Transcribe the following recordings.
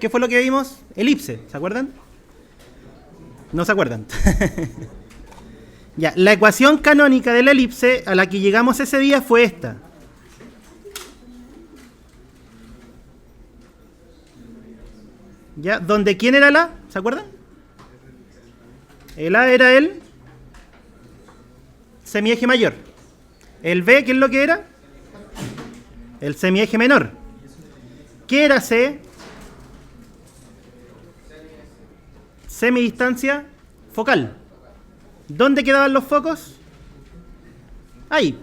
¿Qué fue lo que vimos? Elipse, ¿se acuerdan? No se acuerdan. Ya, la ecuación canónica de la elipse a la que llegamos ese día fue esta. ¿Ya? ¿Donde quién era el A? ¿Se acuerdan? El A era el semieje mayor. El B, ¿qué es lo que era? El semieje menor. ¿Qué era C? Semidistancia focal. ¿Dónde quedaban los focos? Ahí.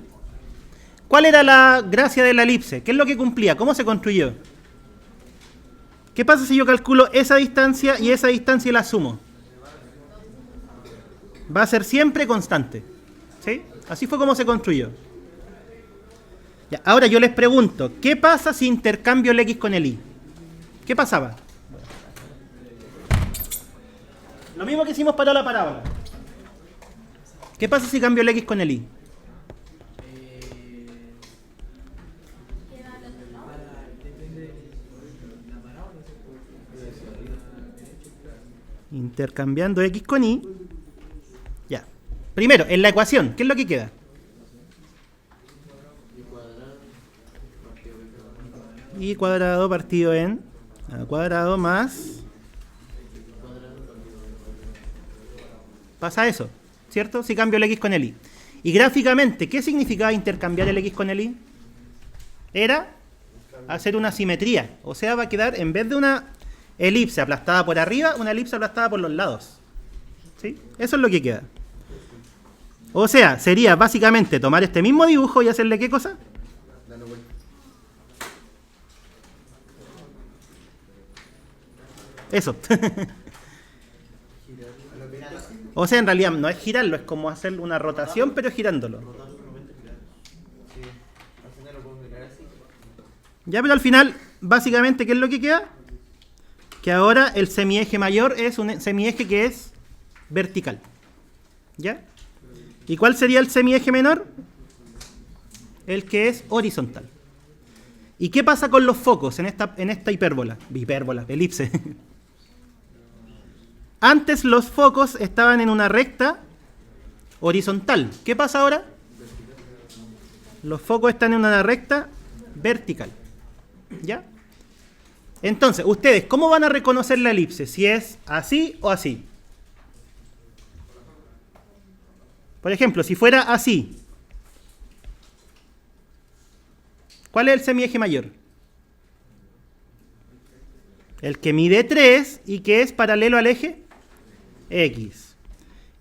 ¿Cuál era la gracia de la elipse? ¿Qué es lo que cumplía? ¿Cómo se construyó? ¿Qué pasa si yo calculo esa distancia y esa distancia la sumo? Va a ser siempre constante. ¿Sí? Así fue como se construyó. Ya, ahora yo les pregunto, ¿qué pasa si intercambio el X con el Y? ¿Qué pasaba? Lo mismo que hicimos para la parábola. ¿Qué pasa si cambio el X con el Y? Intercambiando X con Y. Ya. Primero, en la ecuación, ¿qué es lo que queda? Y cuadrado partido en A cuadrado más... Pasa eso, ¿cierto? Si cambio el X con el Y. Y gráficamente, ¿qué significaba intercambiar el X con el Y? Era hacer una simetría. O sea, va a quedar, en vez de una elipse aplastada por arriba, una elipse aplastada por los lados. ¿Sí? Eso es lo que queda. O sea, sería básicamente tomar este mismo dibujo y hacerle ¿qué cosa? Eso. O sea, en realidad no es girarlo, es como hacer una rotación, pero girándolo. Ya, pero al final, básicamente, ¿qué es lo que queda? Que ahora el semieje mayor es un semieje que es vertical. ¿Ya? ¿Y cuál sería el semieje menor? El que es horizontal. ¿Y qué pasa con los focos en esta hipérbola? Elipse. Antes los focos estaban en una recta horizontal. ¿Qué pasa ahora? Los focos están en una recta vertical. ¿Ya? Entonces, ustedes, ¿cómo van a reconocer la elipse? ¿Si es así o así? Por ejemplo, si fuera así, ¿cuál es el semieje mayor? El que mide 3 y que es paralelo al eje X.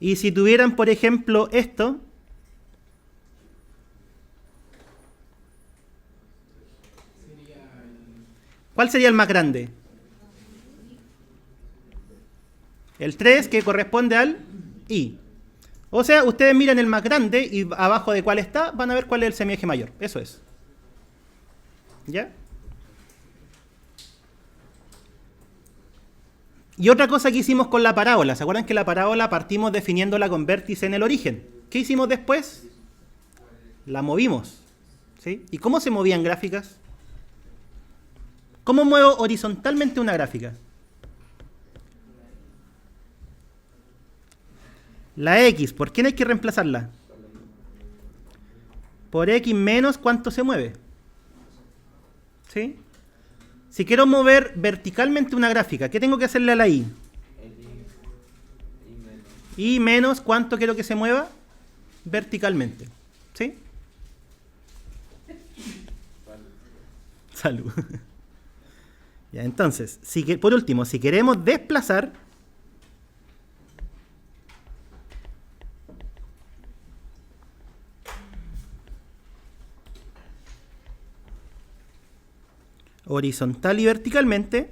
Y si tuvieran, por ejemplo, esto, ¿cuál sería el más grande? El 3, que corresponde al Y. O sea, ustedes miran el más grande y abajo de cuál está, van a ver cuál es el semieje mayor. Eso es. ¿Ya? Y otra cosa que hicimos con la parábola, ¿se acuerdan que la parábola partimos definiéndola con vértice en el origen? ¿Qué hicimos después? La movimos. ¿Sí? ¿Y cómo se movían gráficas? ¿Cómo muevo horizontalmente una gráfica? La X, ¿por quién hay que reemplazarla? Por X menos ¿cuánto se mueve? ¿Sí? Si quiero mover verticalmente una gráfica, ¿qué tengo que hacerle a la Y? Y menos ¿cuánto quiero que se mueva? Verticalmente. ¿Sí? Salud. Ya, entonces, por último, si queremos desplazar, horizontal y verticalmente,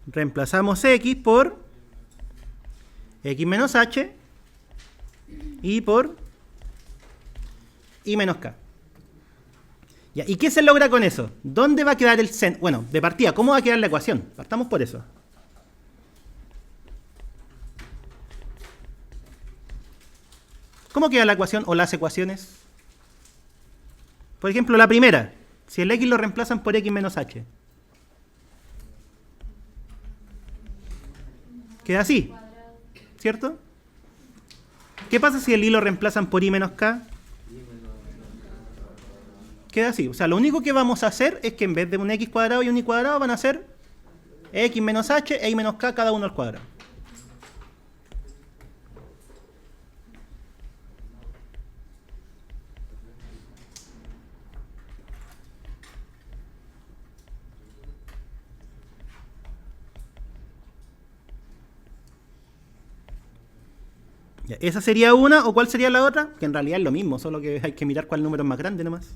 reemplazamos X por X menos H y por Y menos K. Ya, ¿y qué se logra con eso? ¿Dónde va a quedar el centro? Bueno, de partida, ¿cómo va a quedar la ecuación? Partamos por eso. ¿Cómo queda la ecuación o las ecuaciones? Por ejemplo, la primera. Si el x lo reemplazan por x menos h. Queda así, ¿cierto? ¿Qué pasa si el y lo reemplazan por y menos k? Queda así. O sea, lo único que vamos a hacer es que en vez de un x cuadrado y un y cuadrado van a ser x menos h e y menos k cada uno al cuadrado. Ya, esa sería una, ¿o cuál sería la otra? Que en realidad es lo mismo, solo que hay que mirar cuál número es más grande nomás.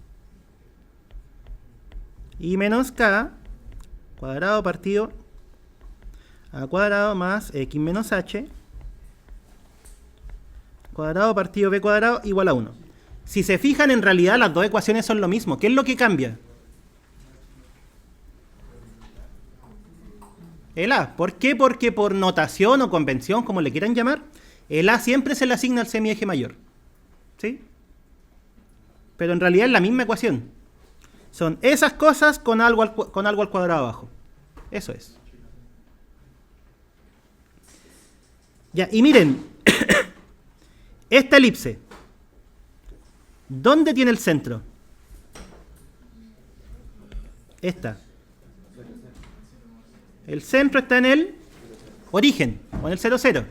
Y menos k cuadrado partido a cuadrado más x menos h cuadrado partido b cuadrado igual a 1. Si se fijan, en realidad las dos ecuaciones son lo mismo. ¿Qué es lo que cambia? El a. ¿Por qué? Porque por notación o convención, como le quieran llamar, el a siempre se le asigna al semieje mayor. ¿Sí? Pero en realidad es la misma ecuación. Son esas cosas con algo al cuadrado abajo. Eso es. Ya, y miren, esta elipse, ¿dónde tiene el centro? Esta. El centro está en el origen, o en el 0, 0.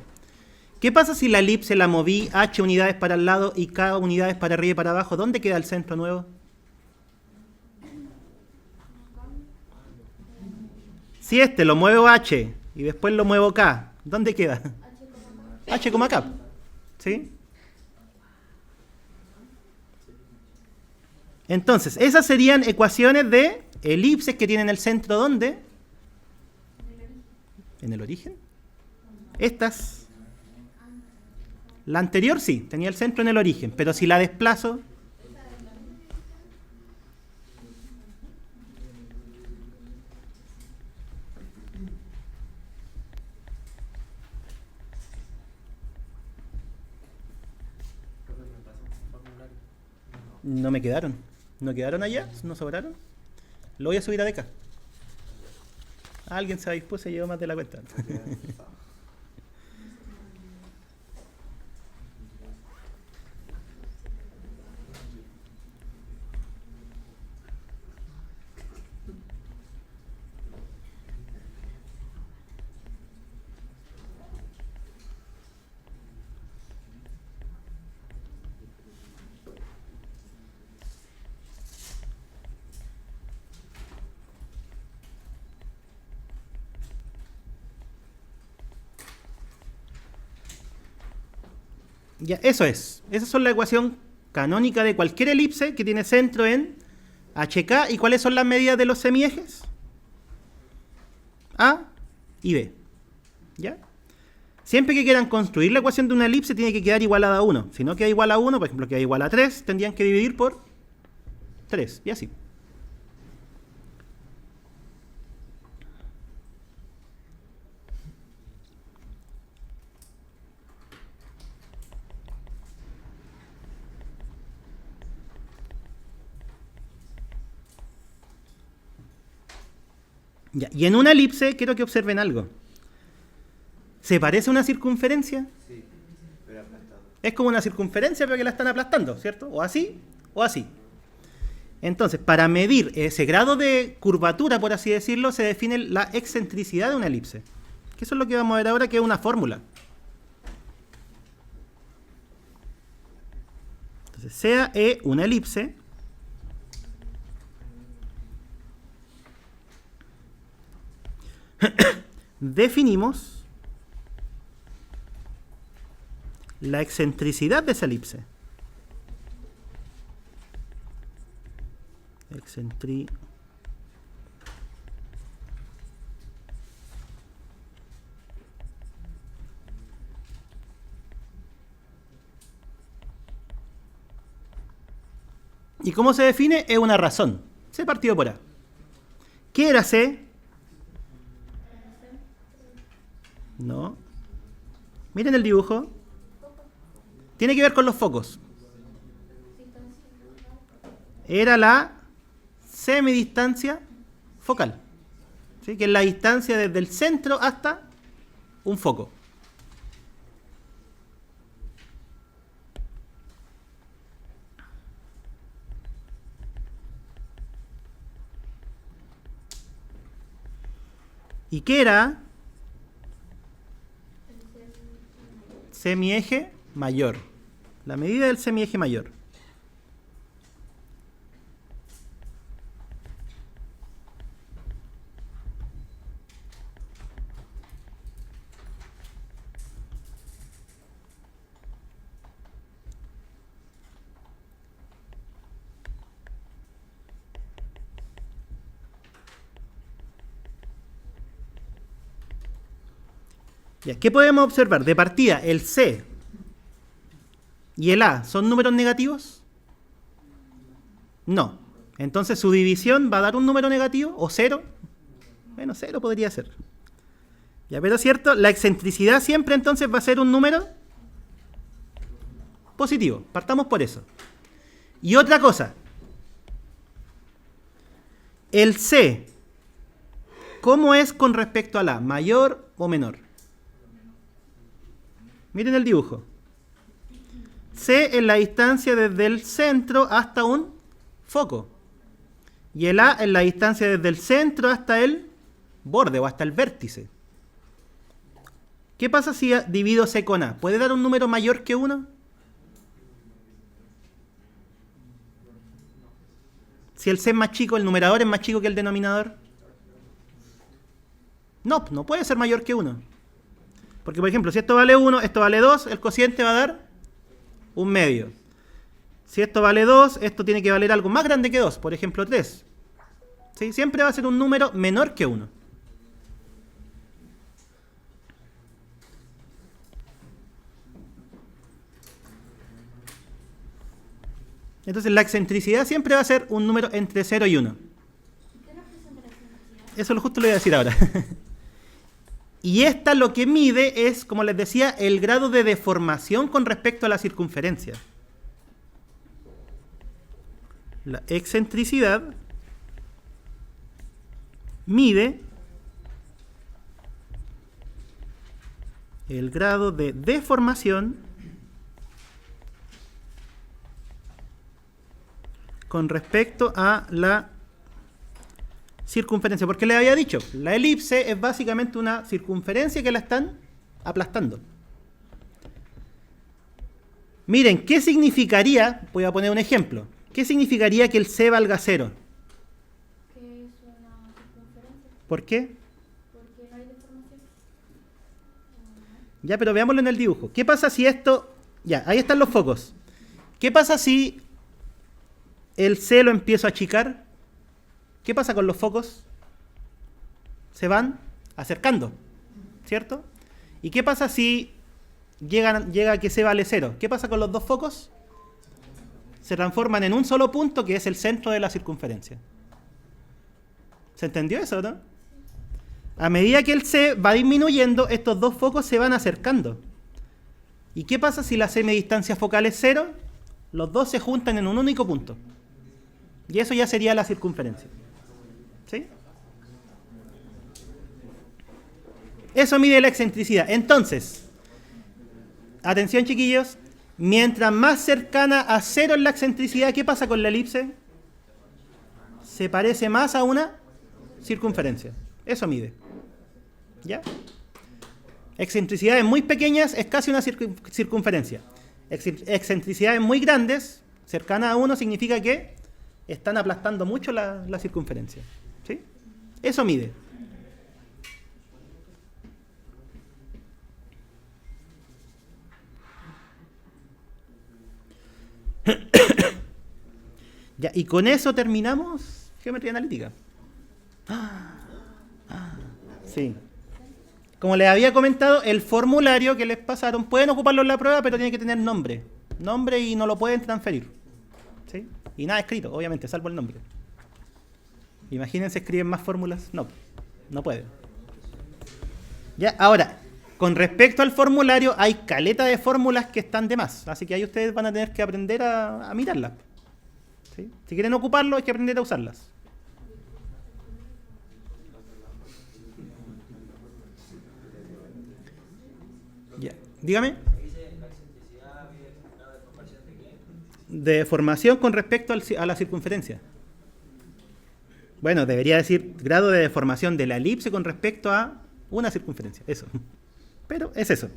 ¿Qué pasa si la elipse la moví h unidades para el lado y k unidades para arriba y para abajo? ¿Dónde queda el centro nuevo? Si este lo muevo h y después lo muevo k, ¿dónde queda? H, k. ¿Sí? Entonces, esas serían ecuaciones de elipses que tienen el centro, ¿dónde? ¿En el origen? Estas. La anterior sí, tenía el centro en el origen, pero si la desplazo, no me quedaron. ¿No quedaron allá? ¿No sobraron? Lo voy a subir a Deca. Alguien se dispuso y llevó más de la cuenta. Ya, eso es. Esa es la ecuación canónica de cualquier elipse que tiene centro en HK. ¿Y cuáles son las medidas de los semiejes? A y B. ¿Ya? Siempre que quieran construir la ecuación de una elipse tiene que quedar igualada a 1. Si no queda igual a 1, por ejemplo, queda igual a 3, tendrían que dividir por 3. Y así. Ya, y en una elipse quiero que observen algo. ¿Se parece a una circunferencia? Sí, pero aplastado. Es como una circunferencia, pero que la están aplastando, ¿cierto? O así, o así. Entonces, para medir ese grado de curvatura, por así decirlo, se define la excentricidad de una elipse. Que eso es lo que vamos a ver ahora, que es una fórmula. Entonces, sea E una elipse, definimos la excentricidad de esa elipse. ¿Y cómo se define? Es una razón. C partido por A. ¿Qué era C? No. Miren el dibujo. Tiene que ver con los focos. Era la semidistancia focal, ¿sí? Que es la distancia desde el centro hasta un foco. ¿Y qué era? Semieje mayor. La medida del semieje mayor. Ya, ¿qué podemos observar? De partida, el C y el A, ¿son números negativos? No. Entonces su división va a dar un número negativo o cero. Bueno, cero podría ser. Ya, pero cierto, la excentricidad siempre entonces va a ser un número positivo. Partamos por eso. Y otra cosa. El C, ¿cómo es con respecto al A? ¿Mayor o menor? Miren el dibujo. C es la distancia desde el centro hasta un foco. Y el A es la distancia desde el centro hasta el borde o hasta el vértice. ¿Qué pasa si divido C con A? ¿Puede dar un número mayor que 1? Si el C es más chico, ¿el numerador es más chico que el denominador? No, no puede ser mayor que 1. Porque, por ejemplo, si esto vale 1, esto vale 2, el cociente va a dar un medio. Si esto vale 2, esto tiene que valer algo más grande que 2, por ejemplo 3. ¿Sí? Siempre va a ser un número menor que 1. Entonces la excentricidad siempre va a ser un número entre 0 y 1. Eso justo lo voy a decir ahora. Y esta lo que mide es, como les decía, el grado de deformación con respecto a la circunferencia. La excentricidad mide el grado de deformación con respecto a la circunferencia, porque les había dicho, la elipse es básicamente una circunferencia que la están aplastando. Miren, ¿qué significaría? Voy a poner un ejemplo. ¿Qué significaría que el C valga 0? Que es una circunferencia. ¿Por qué? Porque no hay deformación. Ya, pero veámoslo en el dibujo. ¿Qué pasa si esto... Ya, ahí están los focos. ¿Qué pasa si el C lo empiezo a achicar? ¿Qué pasa con los focos? Se van acercando, ¿cierto? ¿Y qué pasa si llega a que C vale 0? ¿Qué pasa con los dos focos? Se transforman en un solo punto que es el centro de la circunferencia. ¿Se entendió eso, no? A medida que el C va disminuyendo, estos dos focos se van acercando. ¿Y qué pasa si la semidistancia focal es 0? Los dos se juntan en un único punto. Y eso ya sería la circunferencia. ¿Sí? Eso mide la excentricidad. Entonces, atención chiquillos, mientras más cercana a 0 es la excentricidad, ¿qué pasa con la elipse? Se parece más a una circunferencia. Eso mide. ¿Ya? Excentricidades muy pequeñas es casi una circunferencia. Excentricidades muy grandes, cercanas a 1, significa que están aplastando mucho la circunferencia. ¿Sí? Eso mide. Ya, y con eso terminamos geometría analítica. Sí. Como les había comentado, el formulario que les pasaron, pueden ocuparlo en la prueba, pero tiene que tener nombre. Nombre y no lo pueden transferir. ¿Sí? Y nada escrito, obviamente, salvo el nombre. Imagínense, escriben más fórmulas. No, no pueden. Ya, ahora, Con respecto al formulario, hay caleta de fórmulas que están de más. Así que ahí ustedes van a tener que aprender a mirarlas. ¿Sí? Si quieren ocuparlo, hay que aprender a usarlas. Ya. Dígame. ¿De deformación con respecto a la circunferencia? Bueno, debería decir grado de deformación de la elipse con respecto a una circunferencia. Eso. Pero es eso.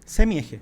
Semieje.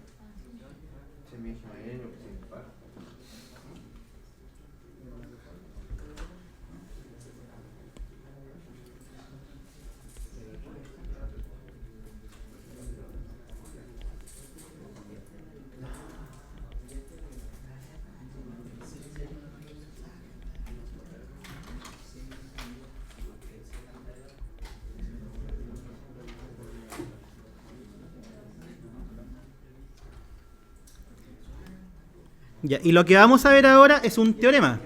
Ya, y lo que vamos a ver ahora es un teorema.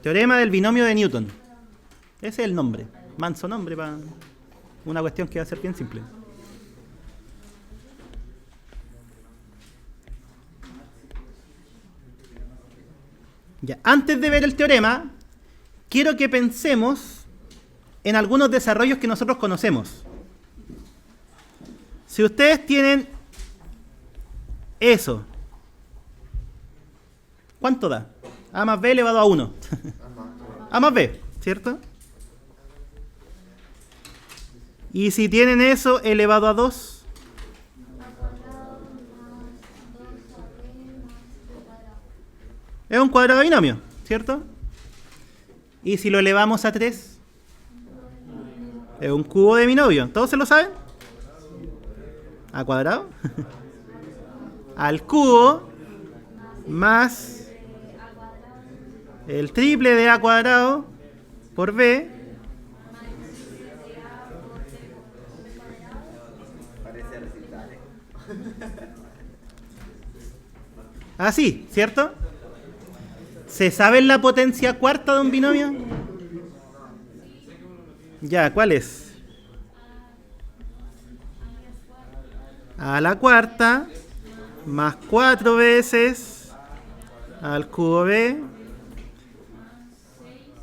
Teorema del binomio de Newton. Ese es el nombre. Manso nombre para una cuestión que va a ser bien simple. Ya, antes de ver el teorema, quiero que pensemos en algunos desarrollos que nosotros conocemos. Si ustedes tienen eso, ¿cuánto da? A más B elevado a 1. A más B, ¿cierto? Y si tienen eso elevado a 2, es un cuadrado binomio, ¿cierto? Y si lo elevamos a 3, es un cubo de binomio. ¿Todos se lo saben? ¿A cuadrado? Al cubo más el triple de a cuadrado por b así, ¿cierto? ¿Se sabe la potencia cuarta de un binomio? Ya, ¿cuál es? A la cuarta más 4 veces al cubo b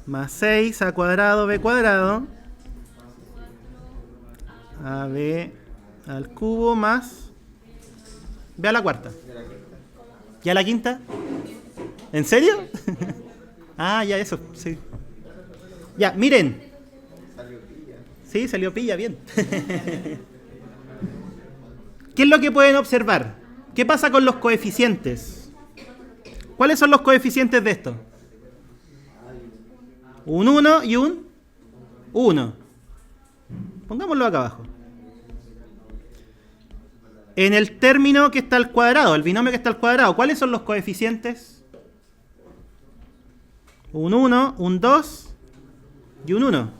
más 6 a cuadrado b cuadrado a b al cubo más b a la cuarta. ¿Ya la quinta? ¿En serio? Ah, ya eso, sí. Ya, miren. Sí, salió pilla, bien. ¿Qué es lo que pueden observar? ¿Qué pasa con los coeficientes? ¿Cuáles son los coeficientes de esto? Un 1 y un 1. Pongámoslo acá abajo. En el término que está al cuadrado, el binomio que está al cuadrado, ¿cuáles son los coeficientes? Un 1, un 2 y un 1.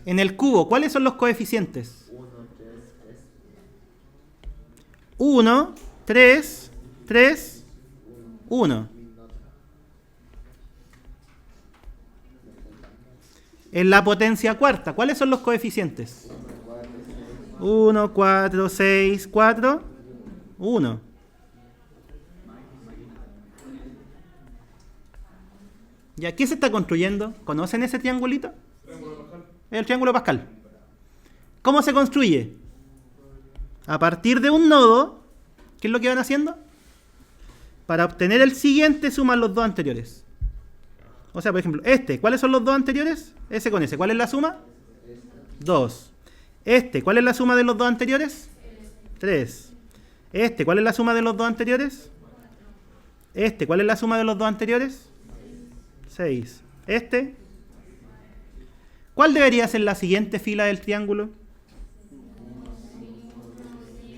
En el cubo, ¿cuáles son los coeficientes? 1, 3, 3, 1. En la potencia cuarta, ¿cuáles son los coeficientes? 1, 4, 6, 4, 1. ¿Y aquí se está construyendo? ¿Conocen ese triangulito? El triángulo de Pascal. ¿Cómo se construye? A partir de un nodo, ¿qué es lo que van haciendo? Para obtener el siguiente suman los dos anteriores. O sea, por ejemplo, ¿cuáles son los dos anteriores? Ese con ese. ¿Cuál es la suma? 2. ¿Cuál es la suma de los dos anteriores? 3. ¿Cuál es la suma de los dos anteriores? ¿Cuál es la suma de los dos anteriores? 6. ¿Cuál debería ser la siguiente fila del triángulo?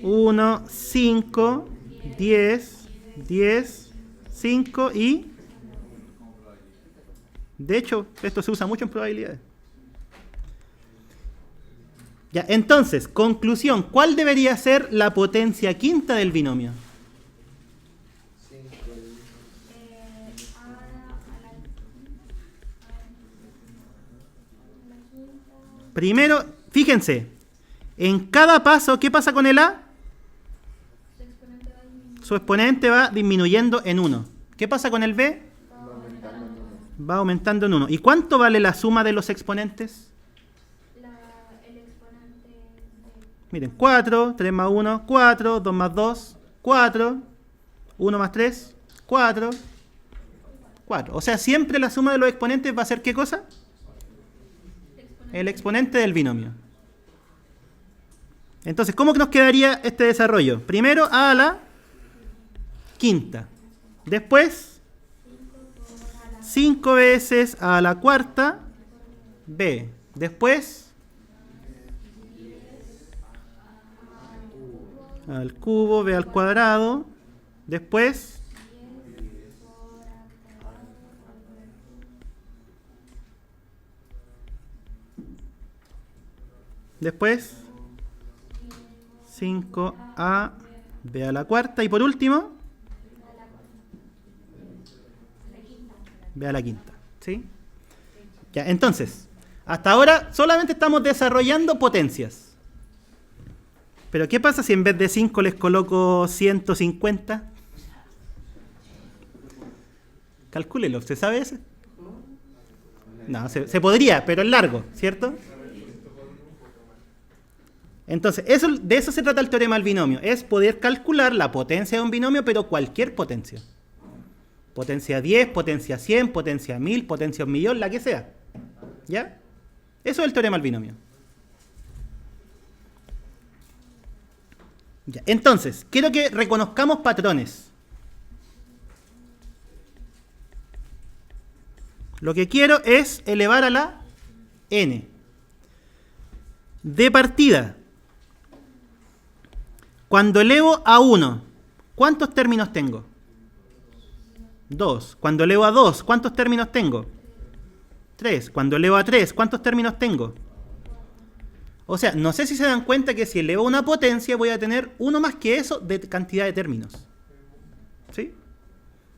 1, 5, 10, 10, 5 y... De hecho, esto se usa mucho en probabilidades. Ya, entonces, conclusión, ¿cuál debería ser la potencia quinta del binomio? Primero, fíjense, en cada paso, ¿qué pasa con el A? Su exponente va disminuyendo en 1. ¿Qué pasa con el B? Va aumentando en 1. ¿Y cuánto vale la suma de los exponentes? El exponente de... Miren, 4, 3 más 1, 4, 2 más 2, 4, 1 más 3, 4, 4. O sea, siempre la suma de los exponentes va a ser ¿qué cosa? El exponente del binomio. Entonces, ¿cómo nos quedaría este desarrollo? Primero a la quinta. Después, 5 veces a la cuarta b. Después, al cubo, b al cuadrado. Después, después 5a b a la cuarta. Y por último, b a la quinta. ¿Sí? Ya, entonces, hasta ahora solamente estamos desarrollando potencias. Pero ¿qué pasa si en vez de 5 les coloco 150? Calcúlelo, ¿se sabe ese? No, se podría, pero es largo, ¿cierto? Entonces, de eso se trata el teorema del binomio. Es poder calcular la potencia de un binomio, pero cualquier potencia. Potencia 10, potencia 100, potencia 1000, potencia 1.000.000, la que sea. ¿Ya? Eso es el teorema del binomio. Ya. Entonces, quiero que reconozcamos patrones. Lo que quiero es elevar a la n. De partida, cuando elevo a 1, ¿cuántos términos tengo? 2. Cuando elevo a 2, ¿cuántos términos tengo? 3. Cuando elevo a 3, ¿cuántos términos tengo? O sea, no sé si se dan cuenta que si elevo una potencia voy a tener uno más que eso de cantidad de términos. ¿Sí?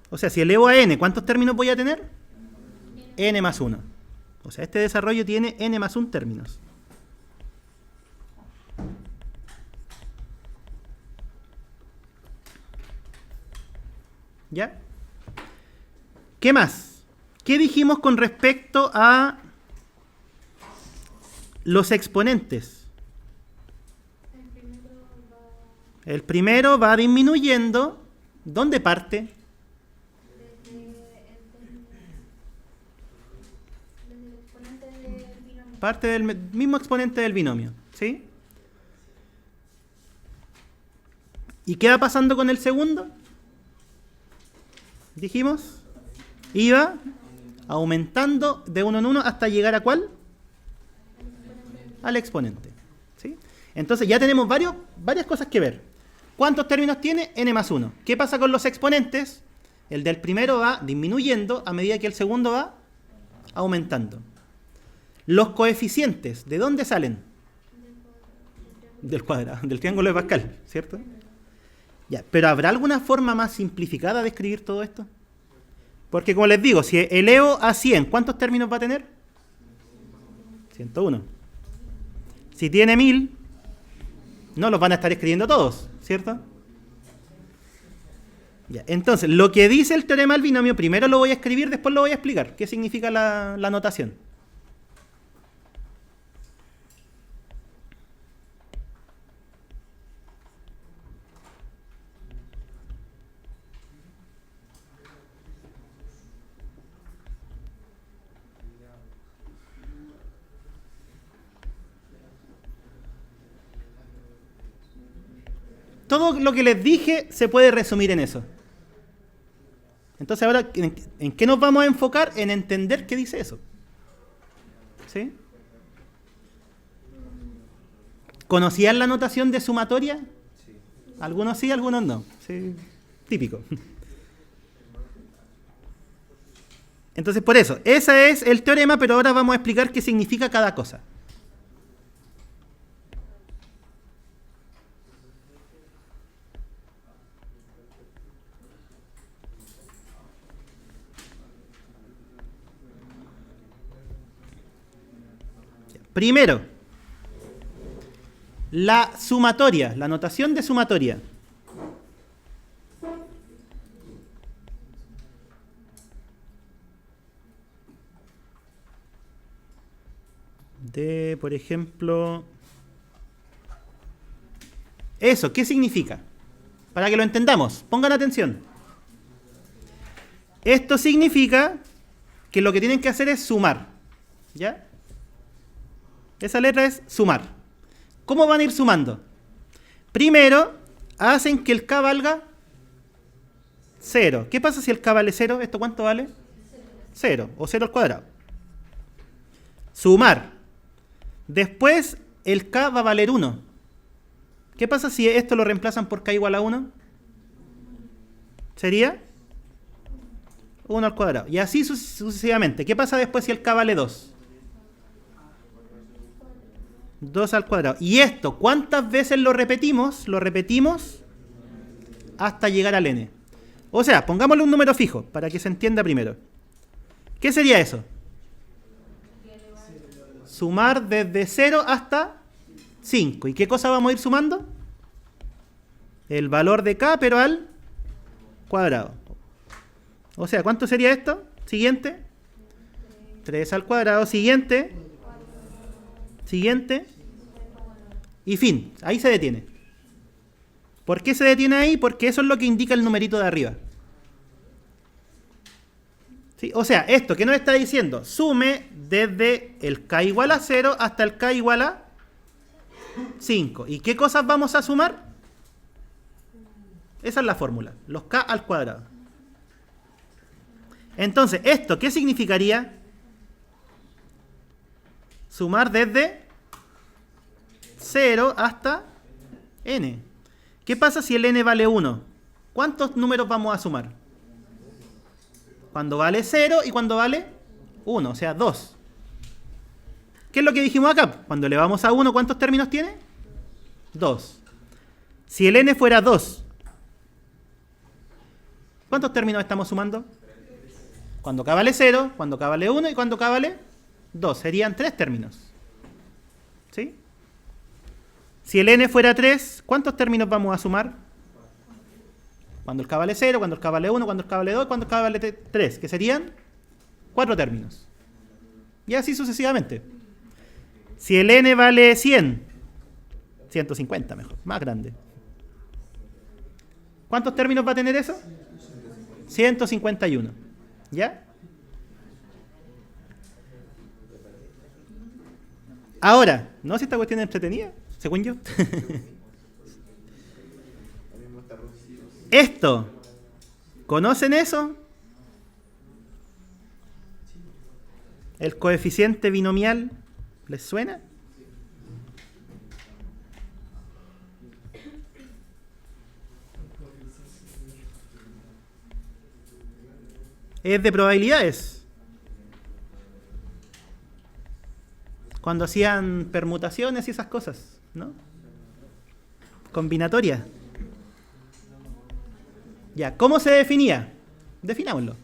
O sea, si elevo a n, ¿cuántos términos voy a tener? N más 1. O sea, este desarrollo tiene n más 1 términos. ¿Ya? ¿Qué más? ¿Qué dijimos con respecto a los exponentes? El primero va disminuyendo. ¿Dónde parte? Parte del mismo exponente del binomio. ¿Sí? ¿Y qué va pasando con el segundo? Dijimos, iba aumentando de uno en uno hasta llegar ¿a cuál? Al exponente. ¿Sí? Entonces ya tenemos varias cosas que ver. ¿Cuántos términos tiene? N más 1. ¿Qué pasa con los exponentes? El del primero va disminuyendo a medida que el segundo va aumentando. Los coeficientes, ¿de dónde salen? Del cuadrado, del triángulo de Pascal, ¿cierto? Ya, pero ¿habrá alguna forma más simplificada de escribir todo esto? Porque como les digo, si elevo a 100, ¿cuántos términos va a tener? 101. Si tiene 1000, no los van a estar escribiendo todos, ¿cierto? Ya, entonces, lo que dice el teorema del binomio, primero lo voy a escribir, después lo voy a explicar. ¿Qué significa la notación? Todo lo que les dije se puede resumir en eso. Entonces ahora, ¿en qué nos vamos a enfocar? En entender qué dice eso. ¿Sí? ¿Conocían la notación de sumatoria? Sí. Algunos sí, algunos no. Sí, típico. Entonces, por eso, ese es el teorema, pero ahora vamos a explicar qué significa cada cosa. Primero, la sumatoria, la notación de sumatoria. De, por ejemplo, eso, ¿qué significa? Para que lo entendamos, pongan atención. Esto significa que lo que tienen que hacer es sumar, ¿ya? Esa letra es sumar. ¿Cómo van a ir sumando? Primero, hacen que el K valga 0. ¿Qué pasa si el K vale 0? ¿Esto cuánto vale? 0, o 0 al cuadrado. Sumar. Después, el K va a valer 1. ¿Qué pasa si esto lo reemplazan por K igual a 1? Sería 1 al cuadrado. Y así sucesivamente. ¿Qué pasa después si el K vale 2? 2 al cuadrado. ¿Y esto cuántas veces lo repetimos? Lo repetimos hasta llegar al n. O sea, pongámosle un número fijo para que se entienda primero. ¿Qué sería eso? Sumar desde 0 hasta 5. ¿Y qué cosa vamos a ir sumando? El valor de k, pero al cuadrado. O sea, ¿cuánto sería esto? Siguiente. 3 al cuadrado. Siguiente. Siguiente. Y fin. Ahí se detiene. ¿Por qué se detiene ahí? Porque eso es lo que indica el numerito de arriba. ¿Sí? O sea, esto que nos está diciendo, sume desde el k igual a 0 hasta el k igual a 5. ¿Y qué cosas vamos a sumar? Esa es la fórmula. Los k al cuadrado. Entonces, ¿esto qué significaría? Sumar desde 0 hasta n. ¿Qué pasa si el n vale 1? ¿Cuántos números vamos a sumar? Cuando vale 0 y cuando vale 1, o sea, 2. ¿Qué es lo que dijimos acá? Cuando elevamos a 1, ¿cuántos términos tiene? 2. Si el n fuera 2, ¿cuántos términos estamos sumando? Cuando k vale 0, cuando k vale 1 y cuando k vale 2. Serían 3 términos. ¿Sí? Si el n fuera 3, ¿cuántos términos vamos a sumar? Cuando el k vale 0, cuando el k vale 1, cuando el k vale 2, cuando el k vale 3, que serían 4 términos. Y así sucesivamente. Si el n vale 100, 150 mejor, más grande. ¿Cuántos términos va a tener eso? 151. ¿Ya? Ahora, ¿no? Si esta cuestión es entretenida, según yo. Esto, ¿conocen eso? ¿El coeficiente binomial les suena? Es de probabilidades. Cuando hacían permutaciones y esas cosas, ¿no? Combinatorias. Ya, ¿cómo se definía? Definámoslo.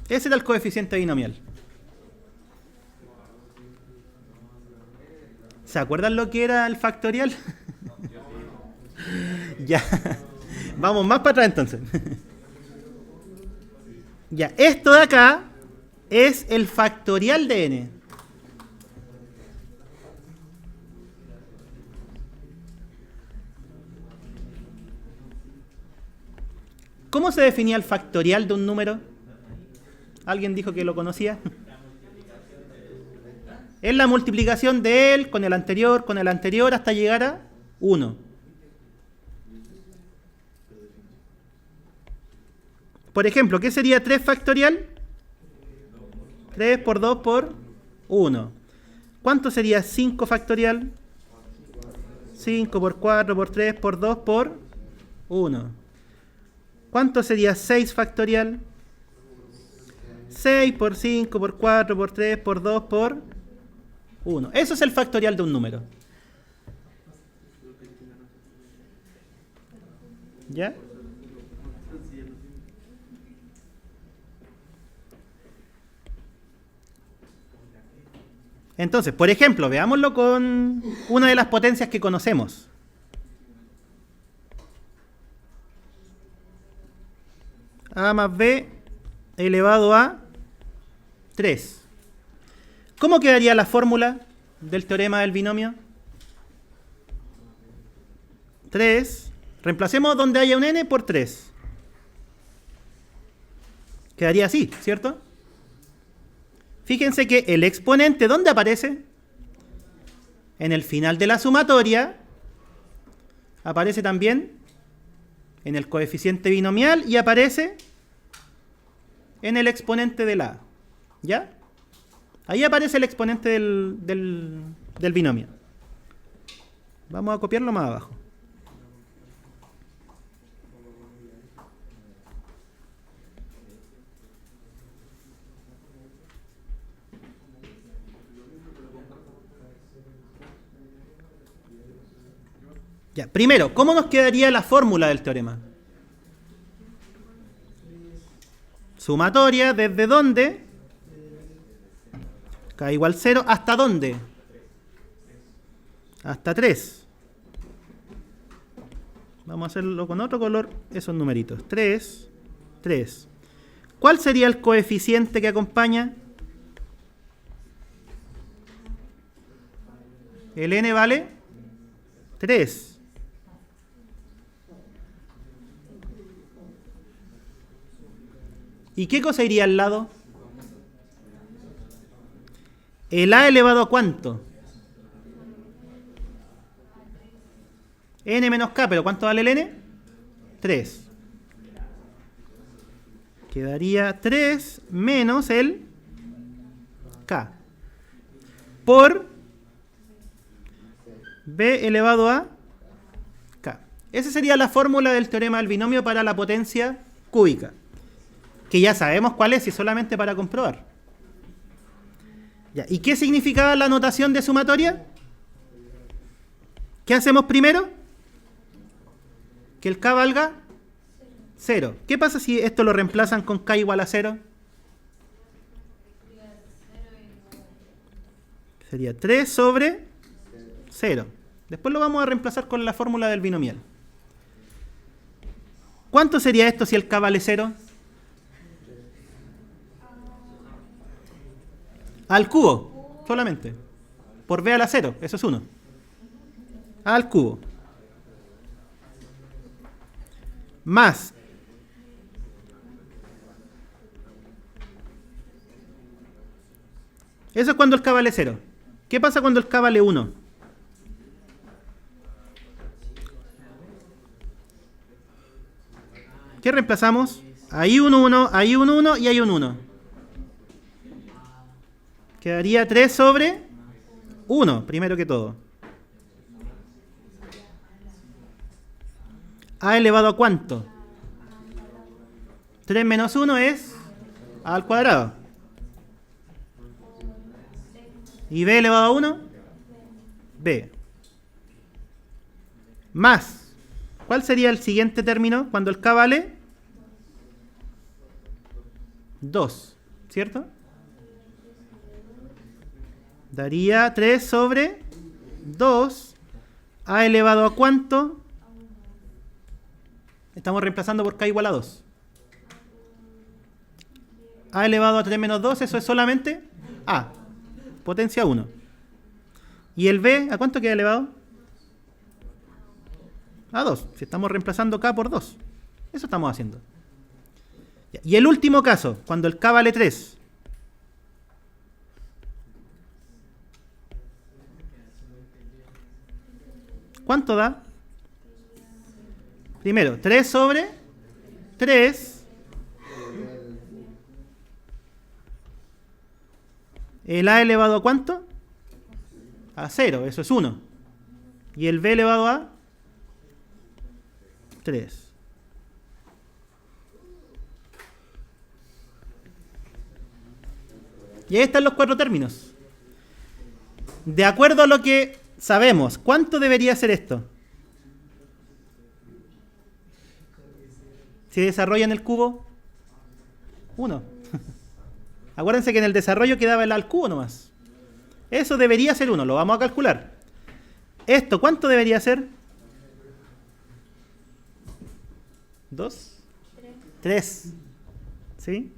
Ese era el coeficiente binomial. ¿Se acuerdan lo que era el factorial? Ya. Vamos más para atrás entonces. Ya, esto de acá es el factorial de n. ¿Cómo se definía el factorial de un número? ¿Alguien dijo que lo conocía? Es la multiplicación de él con el anterior hasta llegar a 1. por ejemplo, ¿qué sería 3 factorial? 3 por 2 por 1. ¿Cuánto sería 5 factorial? 5 por 4 por 3 por 2 por 1. ¿Cuánto sería 6 factorial? 6 por 5 por 4 por 3 por 2 por 1. Eso es el factorial de un número. ¿Ya? Entonces, por ejemplo, veámoslo con una de las potencias que conocemos. A más B elevado a 3. ¿Cómo quedaría la fórmula del teorema del binomio? 3. Reemplacemos donde haya un n por 3. Quedaría así, ¿cierto? Fíjense que el exponente, ¿dónde aparece? En el final de la sumatoria. Aparece también en el coeficiente binomial y aparece en el exponente de la A. ¿Ya? Ahí aparece el exponente del binomio. Vamos a copiarlo más abajo. Ya, primero, ¿cómo nos quedaría la fórmula del teorema? Sumatoria, ¿desde dónde? K igual 0, ¿hasta dónde? Hasta 3. Vamos a hacerlo con otro color, esos numeritos. 3, 3. ¿Cuál sería el coeficiente que acompaña? El n vale 3. ¿Y qué cosa iría al lado? ¿El a elevado a cuánto? N menos k, pero ¿cuánto vale el n? 3. Quedaría 3 menos el k. Por b elevado a k. Esa sería la fórmula del teorema del binomio para la potencia cúbica. Que ya sabemos cuál es y solamente para comprobar. Ya, ¿y qué significaba la notación de sumatoria? ¿Qué hacemos primero? Que el k valga 0. ¿Qué pasa si esto lo reemplazan con k igual a 0? Sería 3 sobre 0. Después lo vamos a reemplazar con la fórmula del binomial. ¿Cuánto sería esto si el k vale 0? Al cubo, solamente. Por b a la 0, eso es 1. Al cubo. Más. Eso es cuando el k vale 0. ¿Qué pasa cuando el k vale 1? ¿Qué reemplazamos? Hay un 1, hay un 1 y hay un 1. Quedaría 3 sobre 1, primero que todo. ¿A elevado a cuánto? 3 menos 1 es a al cuadrado. ¿Y b elevado a 1? B. Más. ¿Cuál sería el siguiente término cuando el k vale? 2, ¿cierto? Daría 3 sobre 2. ¿A elevado a cuánto? Estamos reemplazando por k igual a 2. A elevado a 3 menos 2, eso es solamente a. Potencia 1. ¿Y el b a cuánto queda elevado? A 2. Si estamos reemplazando k por 2. Eso estamos haciendo. Y el último caso, cuando el k vale 3. ¿Cuánto da? Primero, 3 sobre 3 ¿El a elevado a cuánto? A 0, eso es 1. ¿Y el b elevado a? 3. Y ahí están los 4 términos. De acuerdo a lo que sabemos, ¿cuánto debería ser esto? Si desarrollan el cubo, 1. Acuérdense que en el desarrollo quedaba el a al cubo nomás. Eso debería ser 1, lo vamos a calcular. ¿Esto cuánto debería ser? 2. 3. ¿Sí?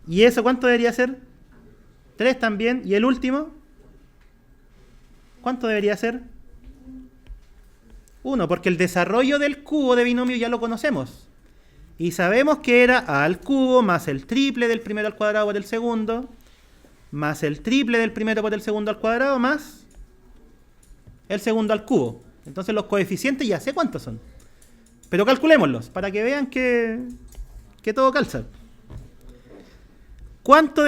¿Y eso cuánto debería ser? 3 también. ¿Y el último? ¿Cuánto debería ser? 1, porque el desarrollo del cubo de binomio ya lo conocemos. Y sabemos que era a al cubo más el triple del primero al cuadrado por el segundo, más el triple del primero por el segundo al cuadrado, más el segundo al cubo. Entonces los coeficientes ya sé cuántos son. Pero calculémoslos para que vean que todo calza. ¿Cuánto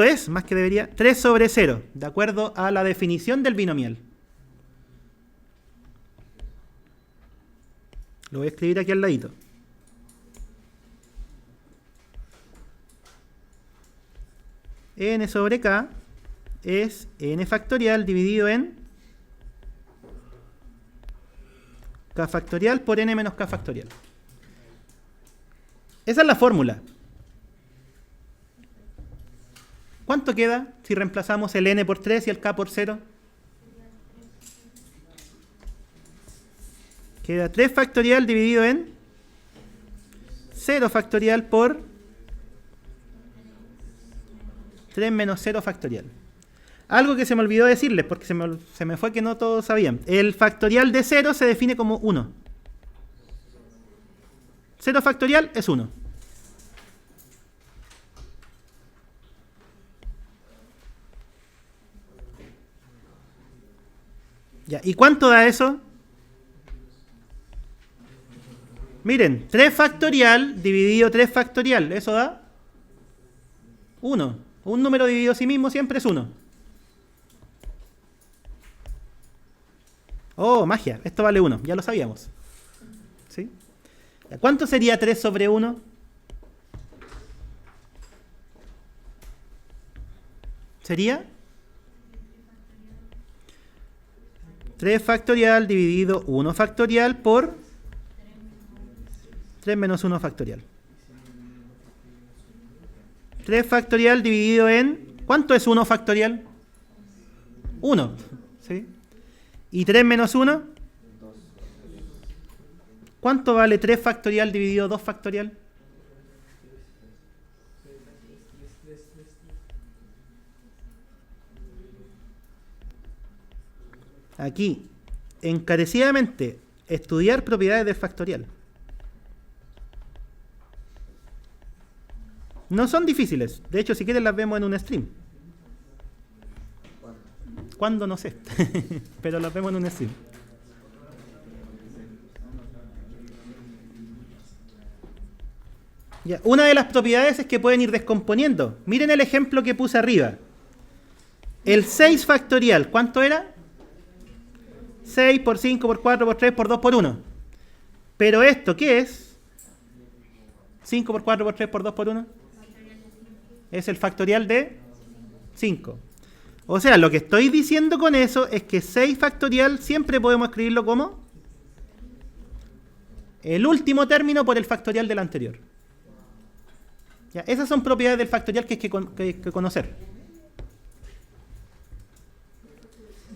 es, más que debería? 3 sobre 0, de acuerdo a la definición del binomial. Lo voy a escribir aquí al ladito. N sobre K es N factorial dividido en K factorial por N menos K factorial. Esa es la fórmula. ¿Cuánto queda si reemplazamos el N por 3 y el K por 0? Queda 3 factorial dividido en 0 factorial por 3 menos 0 factorial. Algo que se me olvidó decirles, porque se me fue que no todos sabían. El factorial de 0 se define como 1. 0 factorial es 1. Ya, ¿y cuánto da eso? Miren, 3 factorial dividido 3 factorial, eso da 1. Un número dividido a sí mismo siempre es 1. Oh, magia, esto vale 1, ya lo sabíamos. ¿Sí? ¿Cuánto sería 3 sobre 1? ¿Sería? 3 factorial dividido 1 factorial por 3 menos 1 factorial. 3 factorial dividido en... ¿Cuánto es 1 factorial? 1. ¿Sí? ¿Y 3 menos 1? ¿Cuánto vale 3 factorial dividido 2 factorial? Aquí, encarecidamente, estudiar propiedades del factorial. No son difíciles. De hecho, si quieren las vemos en un stream. ¿Cuándo? No sé. Pero las vemos en un stream. Ya. Una de las propiedades es que pueden ir descomponiendo. Miren el ejemplo que puse arriba. El 6 factorial, ¿cuánto era? 6 por 5 por 4 por 3 por 2 por 1. Pero esto, ¿qué es? 5 por 4 por 3 por 2 por 1. Es el factorial de 5. O sea, lo que estoy diciendo con eso es que 6 factorial siempre podemos escribirlo como el último término por el factorial del anterior. Ya, esas son propiedades del factorial que hay que conocer.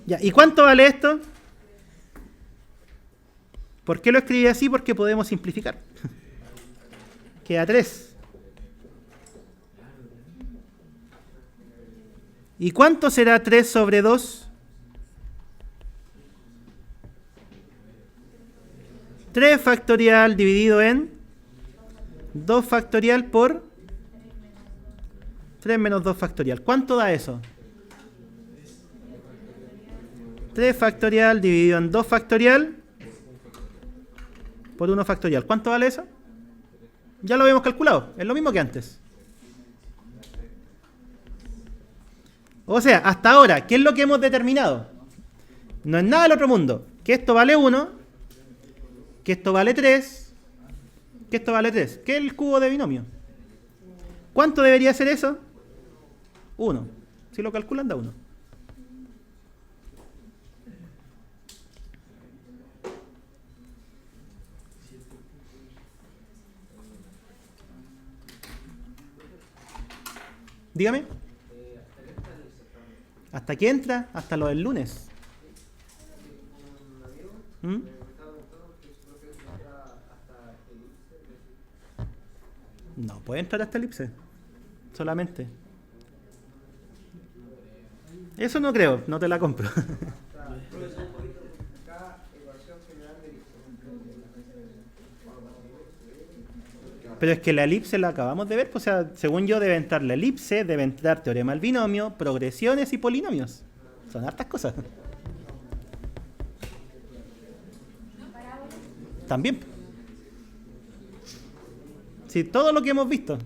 Ya, ¿y cuánto vale esto? ¿Por qué lo escribí así? Porque podemos simplificar. Queda 3. ¿Y cuánto será 3 sobre 2? 3 factorial dividido en 2 factorial por 3 menos 2 factorial. ¿Cuánto da eso? 3 factorial dividido en 2 factorial por 1 factorial. ¿Cuánto vale eso? Ya lo habíamos calculado. Es lo mismo que antes. O sea, hasta ahora, ¿qué es lo que hemos determinado? No es nada del otro mundo. Que esto vale 1, que esto vale 3, que esto vale 3. ¿Qué es el cubo de binomio? ¿Cuánto debería ser eso? 1. Si lo calculan, da 1. Dígame. ¿Hasta qué entra? Hasta lo del lunes. ¿Mm? No, puede entrar hasta elipse. Solamente. Eso no creo, no te la compro. Pero es que la elipse la acabamos de ver, pues, o sea, según yo debe entrar la elipse, debe entrar teorema del binomio, progresiones y polinomios. Son hartas cosas. También. Sí, todo lo que hemos visto.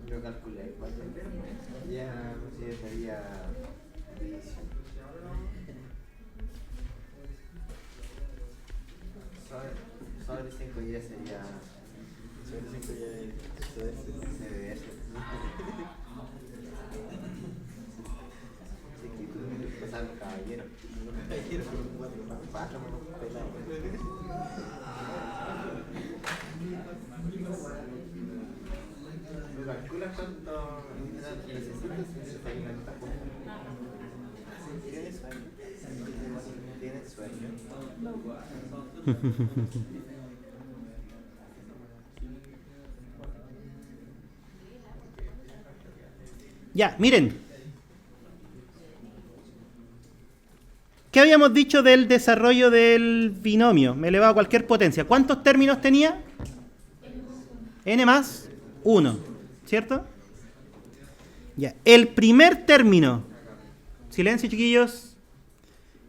Yo calculé cuánto ya sí, sería 10. Sobre 5 ya sería. Sobre 5 ya es CDS. O sea, los caballeros. Los caballeros con 4 pelados. ¿Me calculas cuánto necesitas? ¿Tienes sueño? ¿Tienes sueño? Ya, miren. ¿Qué habíamos dicho del desarrollo del binomio elevado a cualquier potencia? ¿Cuántos términos tenía? N más 1, ¿cierto? Ya, el primer término, silencio chiquillos,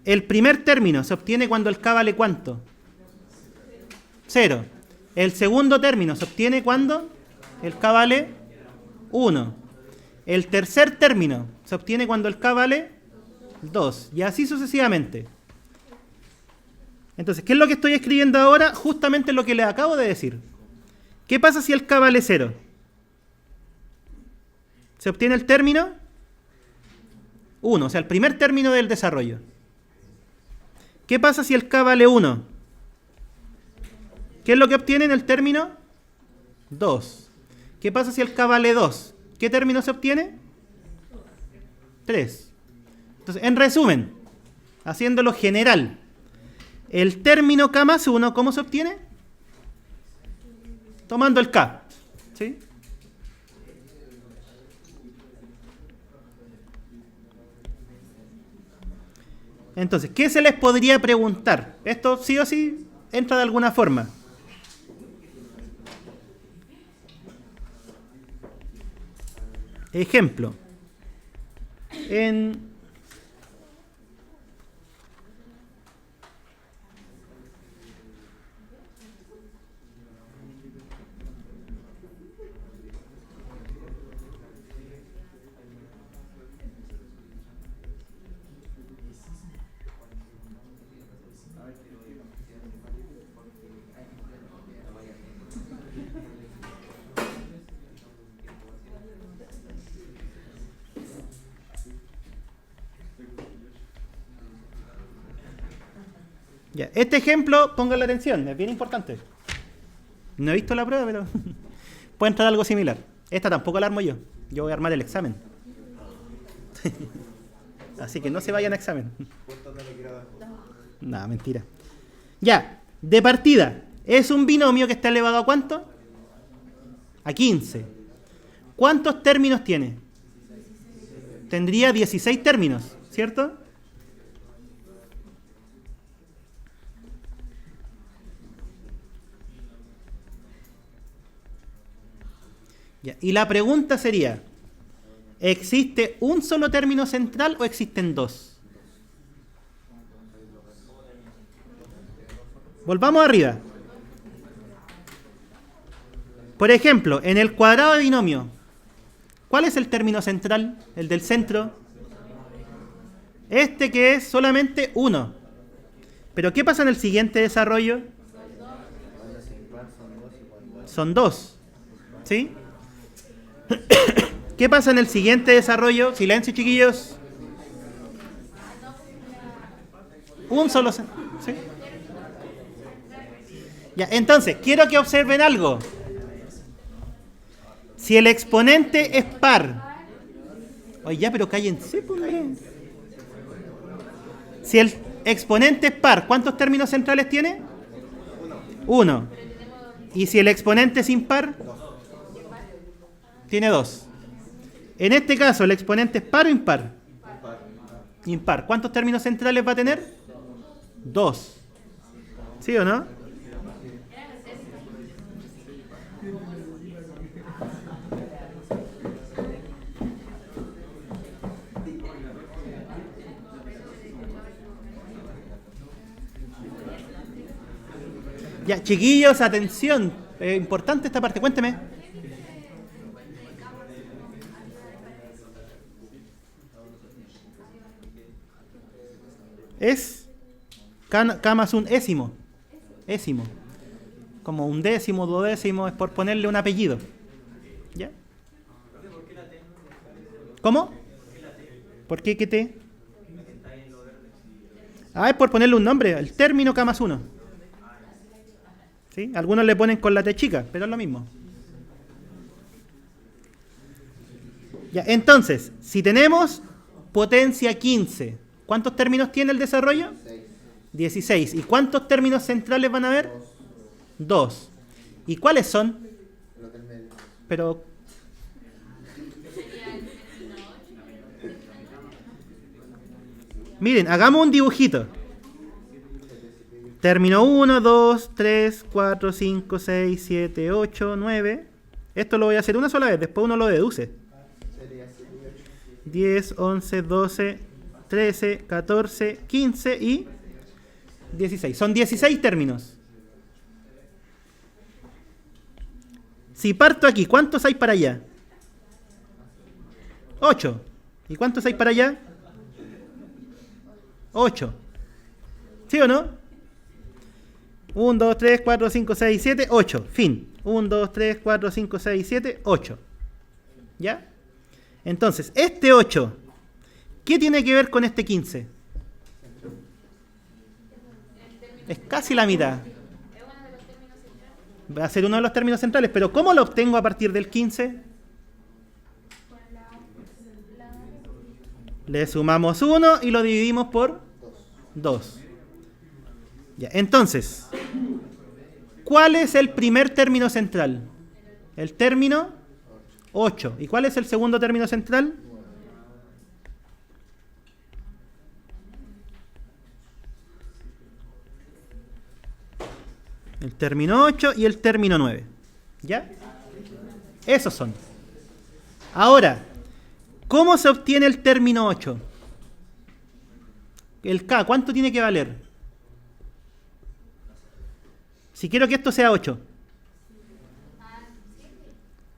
el primer término se obtiene cuando el k vale ¿cuánto? 0. El segundo término se obtiene cuando el k vale 1. El tercer término se obtiene cuando el k vale 2. Y así sucesivamente. Entonces, ¿qué es lo que estoy escribiendo ahora? Justamente lo que les acabo de decir. ¿Qué pasa si el k vale 0? Se obtiene el término 1, o sea, el primer término del desarrollo. ¿Qué pasa si el k vale 1? ¿Qué es lo que obtiene en el término 2? ¿Qué pasa si el k vale 2? ¿Qué término se obtiene? 3. Entonces, en resumen, haciéndolo general, el término k más 1, ¿cómo se obtiene? Tomando el k. ¿Sí? Entonces, ¿qué se les podría preguntar? Esto sí o sí entra de alguna forma. Ejemplo. Ya, este ejemplo, pongan la atención, es bien importante. No he visto la prueba, pero puede entrar algo similar. Esta tampoco la armo yo. Yo voy a armar el examen. Así que no se vayan a examen. No, mentira. Ya, de partida, es un binomio que está elevado ¿a cuánto? A 15. ¿Cuántos términos tiene? Tendría 16 términos, ¿cierto? Ya, y la pregunta sería, ¿existe un solo término central o existen dos? Volvamos arriba. Por ejemplo, en el cuadrado de binomio, ¿cuál es el término central? El del centro. Este que es solamente 1. Pero ¿qué pasa en el siguiente desarrollo? Son 2. ¿Sí? ¿Qué pasa en el siguiente desarrollo? Silencio, chiquillos. Un solo... ¿Sí? Ya, entonces, quiero que observen algo. Si el exponente es par... Oye, ya, pero cállense, pues, hombre. Si el exponente es par, ¿cuántos términos centrales tiene? 1. Y si el exponente es impar, tiene 2. En este caso, ¿el exponente es par o impar? Impar. ¿Cuántos términos centrales va a tener? 2. ¿Sí o no? Ya, chiquillos, atención. Importante esta parte. Cuénteme. Es K más un ésimo. Ésimo. Como un décimo, duodécimo, es por ponerle un apellido. ¿Ya? ¿Cómo? ¿Por qué qué T? Ah, es por ponerle un nombre. El término K más 1. ¿Sí? Algunos le ponen con la T chica, pero es lo mismo. Ya, entonces, si tenemos potencia 15, ¿cuántos términos tiene el desarrollo? 16. ¿Y cuántos términos centrales van a haber? 2. ¿Y cuáles son? Pero... Miren, hagamos un dibujito. Término 1, 2, 3, 4, 5, 6, 7, 8, 9. Esto lo voy a hacer una sola vez, después uno lo deduce. 10, 11, 12, 13, 14, 15 y 16. Son 16 términos. Si parto aquí, ¿cuántos hay para allá? 8. ¿Y cuántos hay para allá? 8. ¿Sí o no? 1, 2, 3, 4, 5, 6, 7, 8. Fin. 1, 2, 3, 4, 5, 6, 7, 8. ¿Ya? Entonces, este 8, ¿qué tiene que ver con este 15? Es casi la mitad. Va a ser uno de los términos centrales, pero ¿cómo lo obtengo a partir del 15? Le sumamos 1 y lo dividimos por 2. Ya, entonces, ¿cuál es el primer término central? El término 8. ¿Y cuál es el segundo término central? El término 8 y el término 9. ¿Ya? Esos son. Ahora, ¿cómo se obtiene el término 8? El K, ¿cuánto tiene que valer? Si quiero que esto sea 8.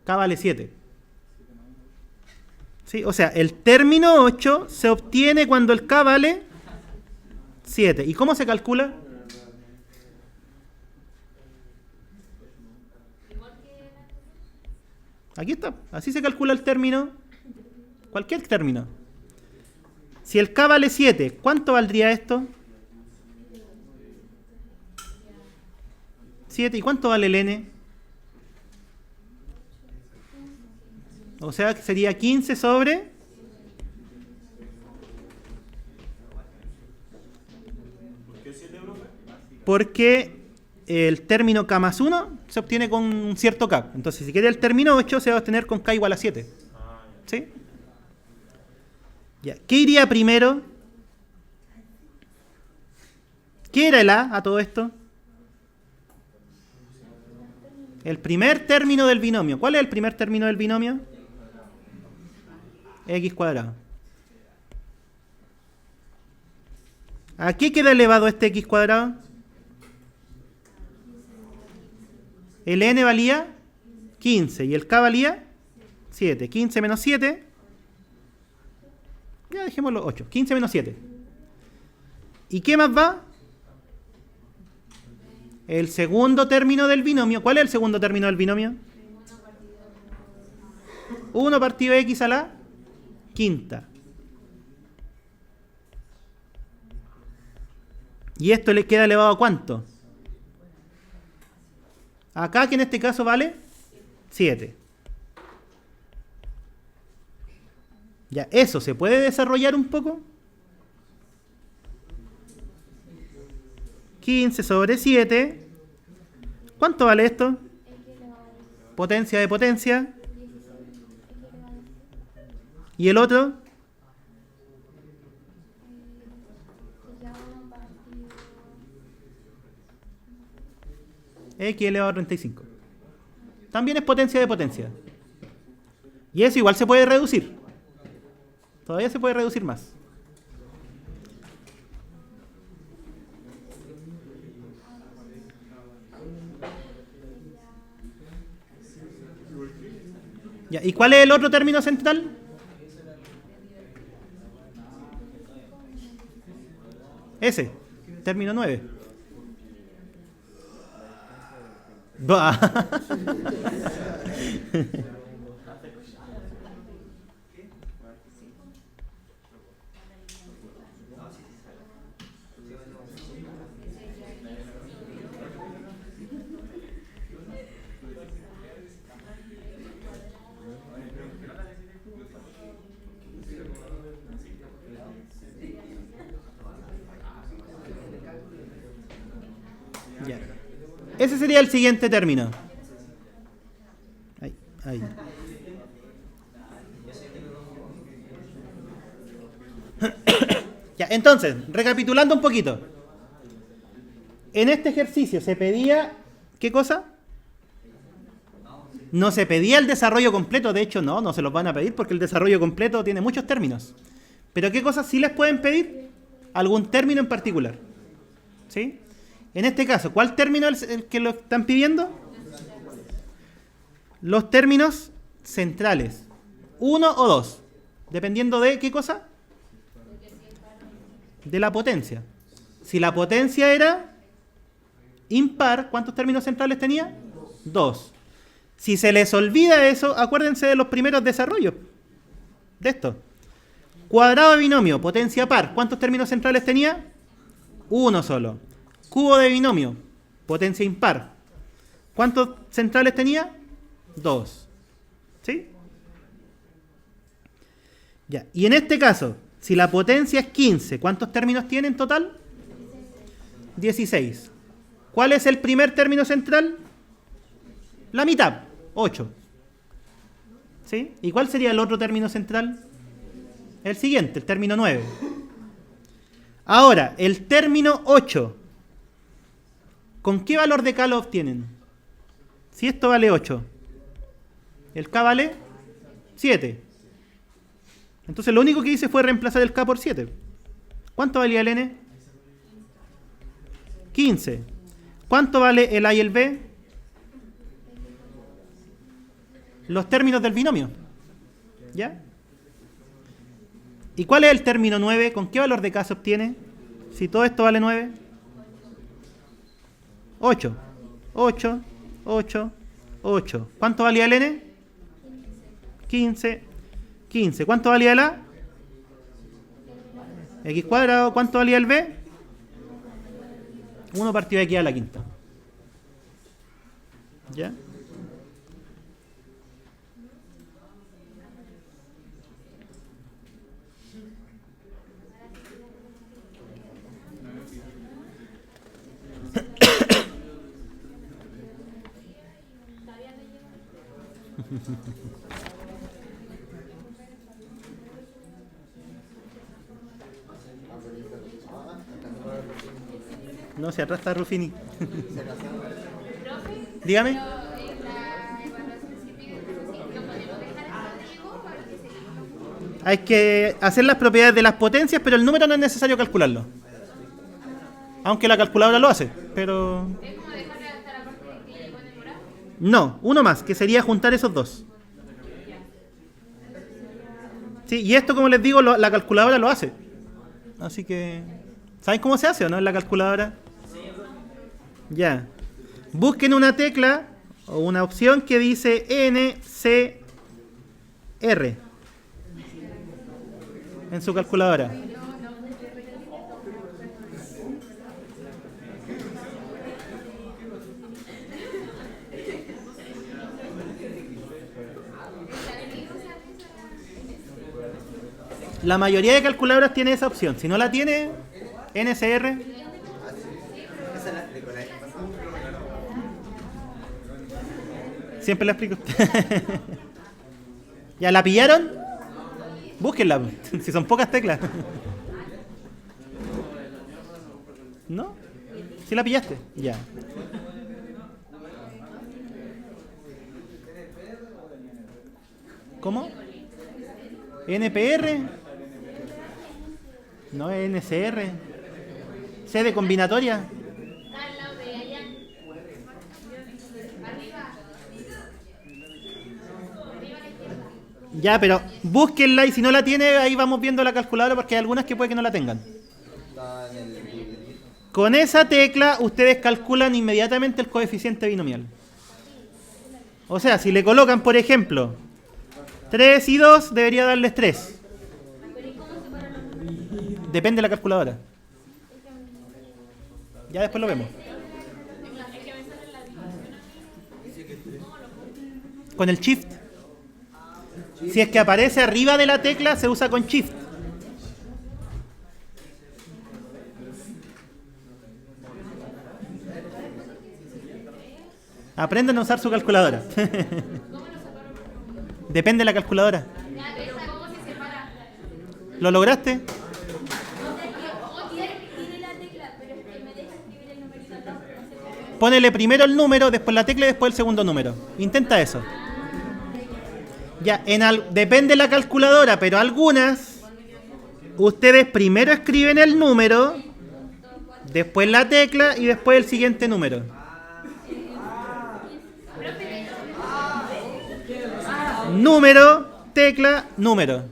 K vale 7. ¿Sí? O sea, el término 8 se obtiene cuando el K vale 7. ¿Y cómo se calcula? Aquí está. Así se calcula el término. Cualquier término. Si el K vale 7, ¿cuánto valdría esto? 7. ¿Y cuánto vale el N? O sea, que sería 15 sobre... Porque el término K más 1 se obtiene con un cierto K. Entonces, si quiere el término 8, se va a obtener con K igual a 7. ¿Sí? Ya. ¿Qué iría primero? ¿Qué era el A todo esto? El primer término del binomio. ¿Cuál es el primer término del binomio? X cuadrado. ¿A qué queda elevado este X cuadrado? El n valía 15 y el k valía 7. 15 menos 7. Ya dejémoslo 8. 15 menos 7. ¿Y qué más va? El segundo término del binomio. ¿Cuál es el segundo término del binomio? 1 partido x a la quinta. ¿Y esto le queda elevado a cuánto? Acá, que en este caso vale 7. Ya, ¿eso se puede desarrollar un poco? 15 sobre 7. ¿Cuánto vale esto? Potencia de potencia. ¿Y el otro? X elevado a 35. También es potencia de potencia. Y eso igual se puede reducir. Todavía se puede reducir más. Ya, ¿y cuál es el otro término central? Ese, término 9. Bah. Ya. Ese sería el siguiente término. Ahí. Ya, entonces, recapitulando un poquito. En este ejercicio se pedía, ¿qué cosa? No se pedía el desarrollo completo, de hecho no se los van a pedir porque el desarrollo completo tiene muchos términos. Pero ¿qué cosas sí les pueden pedir? Algún término en particular. ¿Sí? En este caso, ¿cuál término es el que lo están pidiendo? Los términos centrales. 1 o 2. Dependiendo de ¿qué cosa? De la potencia. Si la potencia era impar, ¿cuántos términos centrales tenía? 2. Si se les olvida eso, acuérdense de los primeros desarrollos de esto. Cuadrado de binomio, potencia par, ¿cuántos términos centrales tenía? 1 solo. Cubo de binomio, potencia impar, ¿cuántos centrales tenía? 2. ¿Sí? Ya. Y en este caso, si la potencia es 15, ¿cuántos términos tiene en total? 16. ¿Cuál es el primer término central? La mitad, 8. ¿Sí? ¿Y cuál sería el otro término central? El siguiente, el término 9. Ahora, el término 8. ¿Con qué valor de K lo obtienen? Si esto vale 8, el K vale 7. Entonces lo único que hice fue reemplazar el K por 7. ¿Cuánto valía el N? 15. ¿Cuánto vale el A y el B? Los términos del binomio. ¿Ya? ¿Y cuál es el término 9? ¿Con qué valor de K se obtiene? Si todo esto vale 9. 8. 8. 8. 8. ¿Cuánto valía el N? 15. 15. ¿Cuánto valía el A? X cuadrado. ¿Cuánto valía el B? 1 partido de X a la quinta. ¿Ya? No, si atrás está Rufini. Dígame. Hay que hacer las propiedades de las potencias, pero el número no es necesario calcularlo. Aunque la calculadora lo hace, pero... Es como dejar hasta la parte de que pone morado. No, uno más, que sería juntar esos dos. Sí, y esto, como les digo, la calculadora lo hace. Así que... ¿Saben cómo se hace o no en la calculadora? Ya. Busquen una tecla o una opción que dice NCR en su calculadora. La mayoría de calculadoras tiene esa opción. Si no la tiene, NCR. Esa es la de con la pasada. Siempre la explico. ¿Ya la pillaron? Búsquenla, si son pocas teclas. ¿No? ¿Sí la pillaste? Ya. ¿Cómo? ¿NPR? No, es NCR. ¿C de combinatoria? Está al lado de allá. Arriba. Arriba a la izquierda. Ya, pero búsquenla y si no la tiene, ahí vamos viendo la calculadora porque hay algunas que puede que no la tengan. Está en el boletín. Con esa tecla ustedes calculan inmediatamente el coeficiente binomial. O sea, si le colocan, por ejemplo, 3 y 2, debería darles 3. Pero ¿y cómo separan los números? Depende de la calculadora. Ya después lo vemos. Es que me sale la división. Con el shift. Si es que aparece arriba de la tecla, se usa con shift. Aprendan a usar su calculadora. Depende de la calculadora. Ya, pero ¿cómo se separa? ¿Lo lograste? O sea, que tiene la tecla, pero es que me deja escribir el numerito al lado. No sé por qué. Ponele primero el número, después la tecla y después el segundo número. Intenta eso. Ya, depende de la calculadora, pero algunas, ustedes primero escriben el número, después la tecla y después el siguiente número. Número, tecla, número.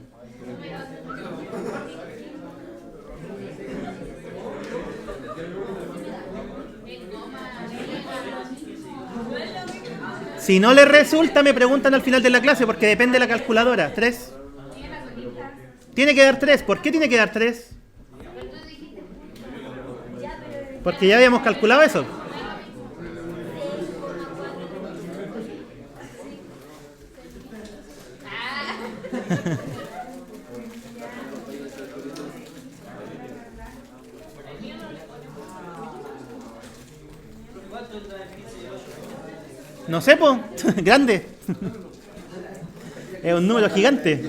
Si no les resulta, me preguntan al final de la clase, porque depende de la calculadora. 3. Tiene que dar 3. ¿Por qué tiene que dar 3? Porque ya habíamos calculado eso. No sé, po. Grande. Es un número gigante.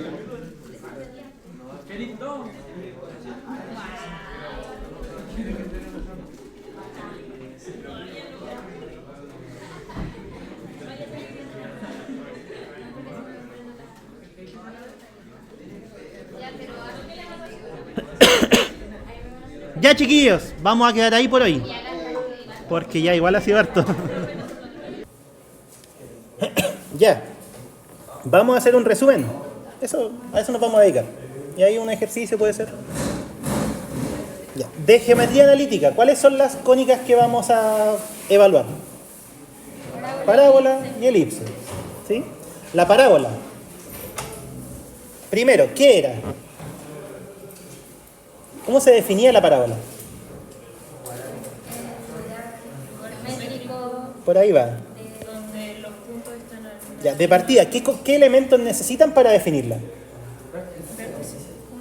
Ya, chiquillos, vamos a quedar ahí por hoy. Porque ya igual ha sido harto. Ya. Vamos a hacer un resumen. A eso nos vamos a dedicar. Y ahí un ejercicio puede ser. Ya. De geometría analítica, ¿cuáles son las cónicas que vamos a evaluar? Parábola y elipse. ¿Sí? La parábola. Primero, ¿qué era? ¿Cómo se definía la parábola? Por ahí va. Donde los puntos están al Ya, de partida, ¿qué elementos necesitan para definirla?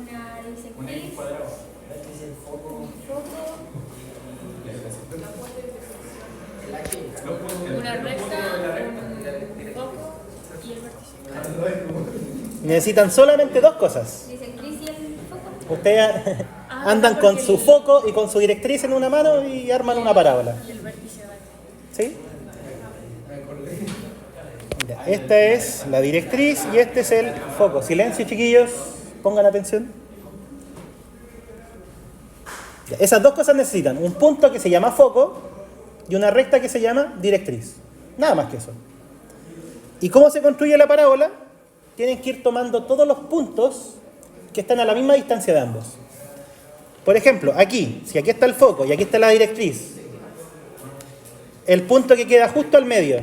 una bisectriz, una recta, un foco y el vértice. Necesitan solamente dos cosas. Bisectriz y el foco. Ustedes andan con su foco y con su directriz en una mano y arman una parábola. Y el vértice va. ¿Sí? Ya, esta es la directriz y este es el foco. Silencio, chiquillos. Pongan atención. Ya, esas dos cosas necesitan un punto que se llama foco y una recta que se llama directriz. Nada más que eso. ¿Y cómo se construye la parábola? Tienen que ir tomando todos los puntos que están a la misma distancia de ambos. Por ejemplo, aquí, si aquí está el foco y aquí está la directriz, el punto que queda justo al medio,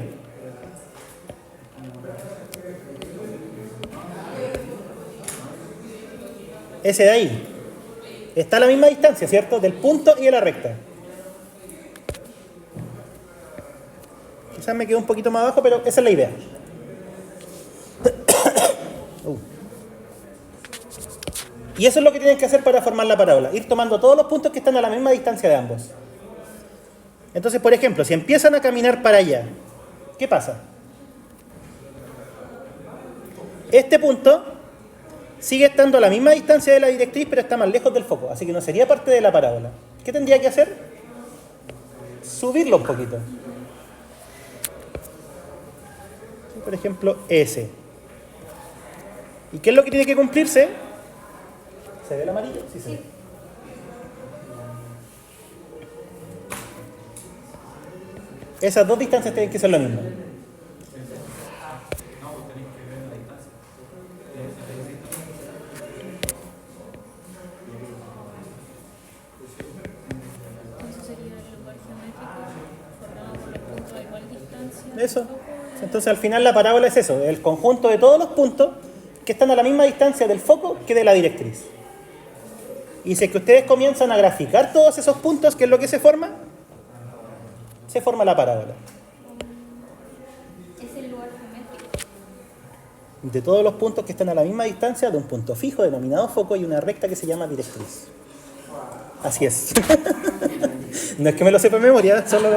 ese de ahí, está a la misma distancia, ¿cierto? Del punto y de la recta. Quizás me quedó un poquito más abajo, pero esa es la idea. Y eso es lo que tienen que hacer para formar la parábola, ir tomando todos los puntos que están a la misma distancia de ambos. Entonces, por ejemplo, si empiezan a caminar para allá, ¿qué pasa? Este punto sigue estando a la misma distancia de la directriz, pero está más lejos del foco, así que no sería parte de la parábola. ¿Qué tendría que hacer? Subirlo un poquito. Por ejemplo, ese. ¿Y qué es lo que tiene que cumplirse? ¿Se ve el amarillo? Sí, se ve. Esas dos distancias tienen que ser lo mismo. Entonces sería el lugar geométrico formado por los puntos a igual distancia. Eso. Entonces al final la parábola es eso, el conjunto de todos los puntos que están a la misma distancia del foco que de la directriz. Y si es que ustedes comienzan a graficar todos esos puntos, ¿qué es lo que se forma? Se forma la parábola. Es el lugar geométrico. De todos los puntos que están a la misma distancia de un punto fijo denominado foco y una recta que se llama directriz. Así es. No es que me lo sepa de memoria, solo...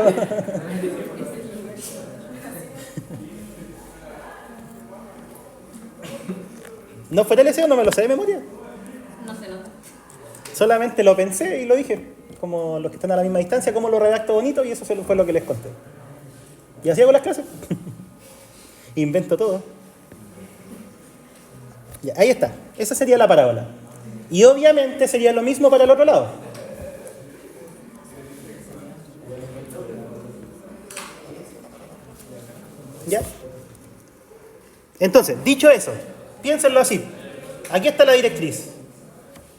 ¿No fue TLC o no me lo sé de memoria? No se nota. Solamente lo pensé y lo dije. Como los que están a la misma distancia, cómo lo redacto bonito, y eso fue lo que les conté. Y así hago las clases. Invento todo. Ya, ahí está. Esa sería la parábola. Y obviamente sería lo mismo para el otro lado. ¿Ya? Entonces, dicho eso, piénsenlo así. Aquí está la directriz.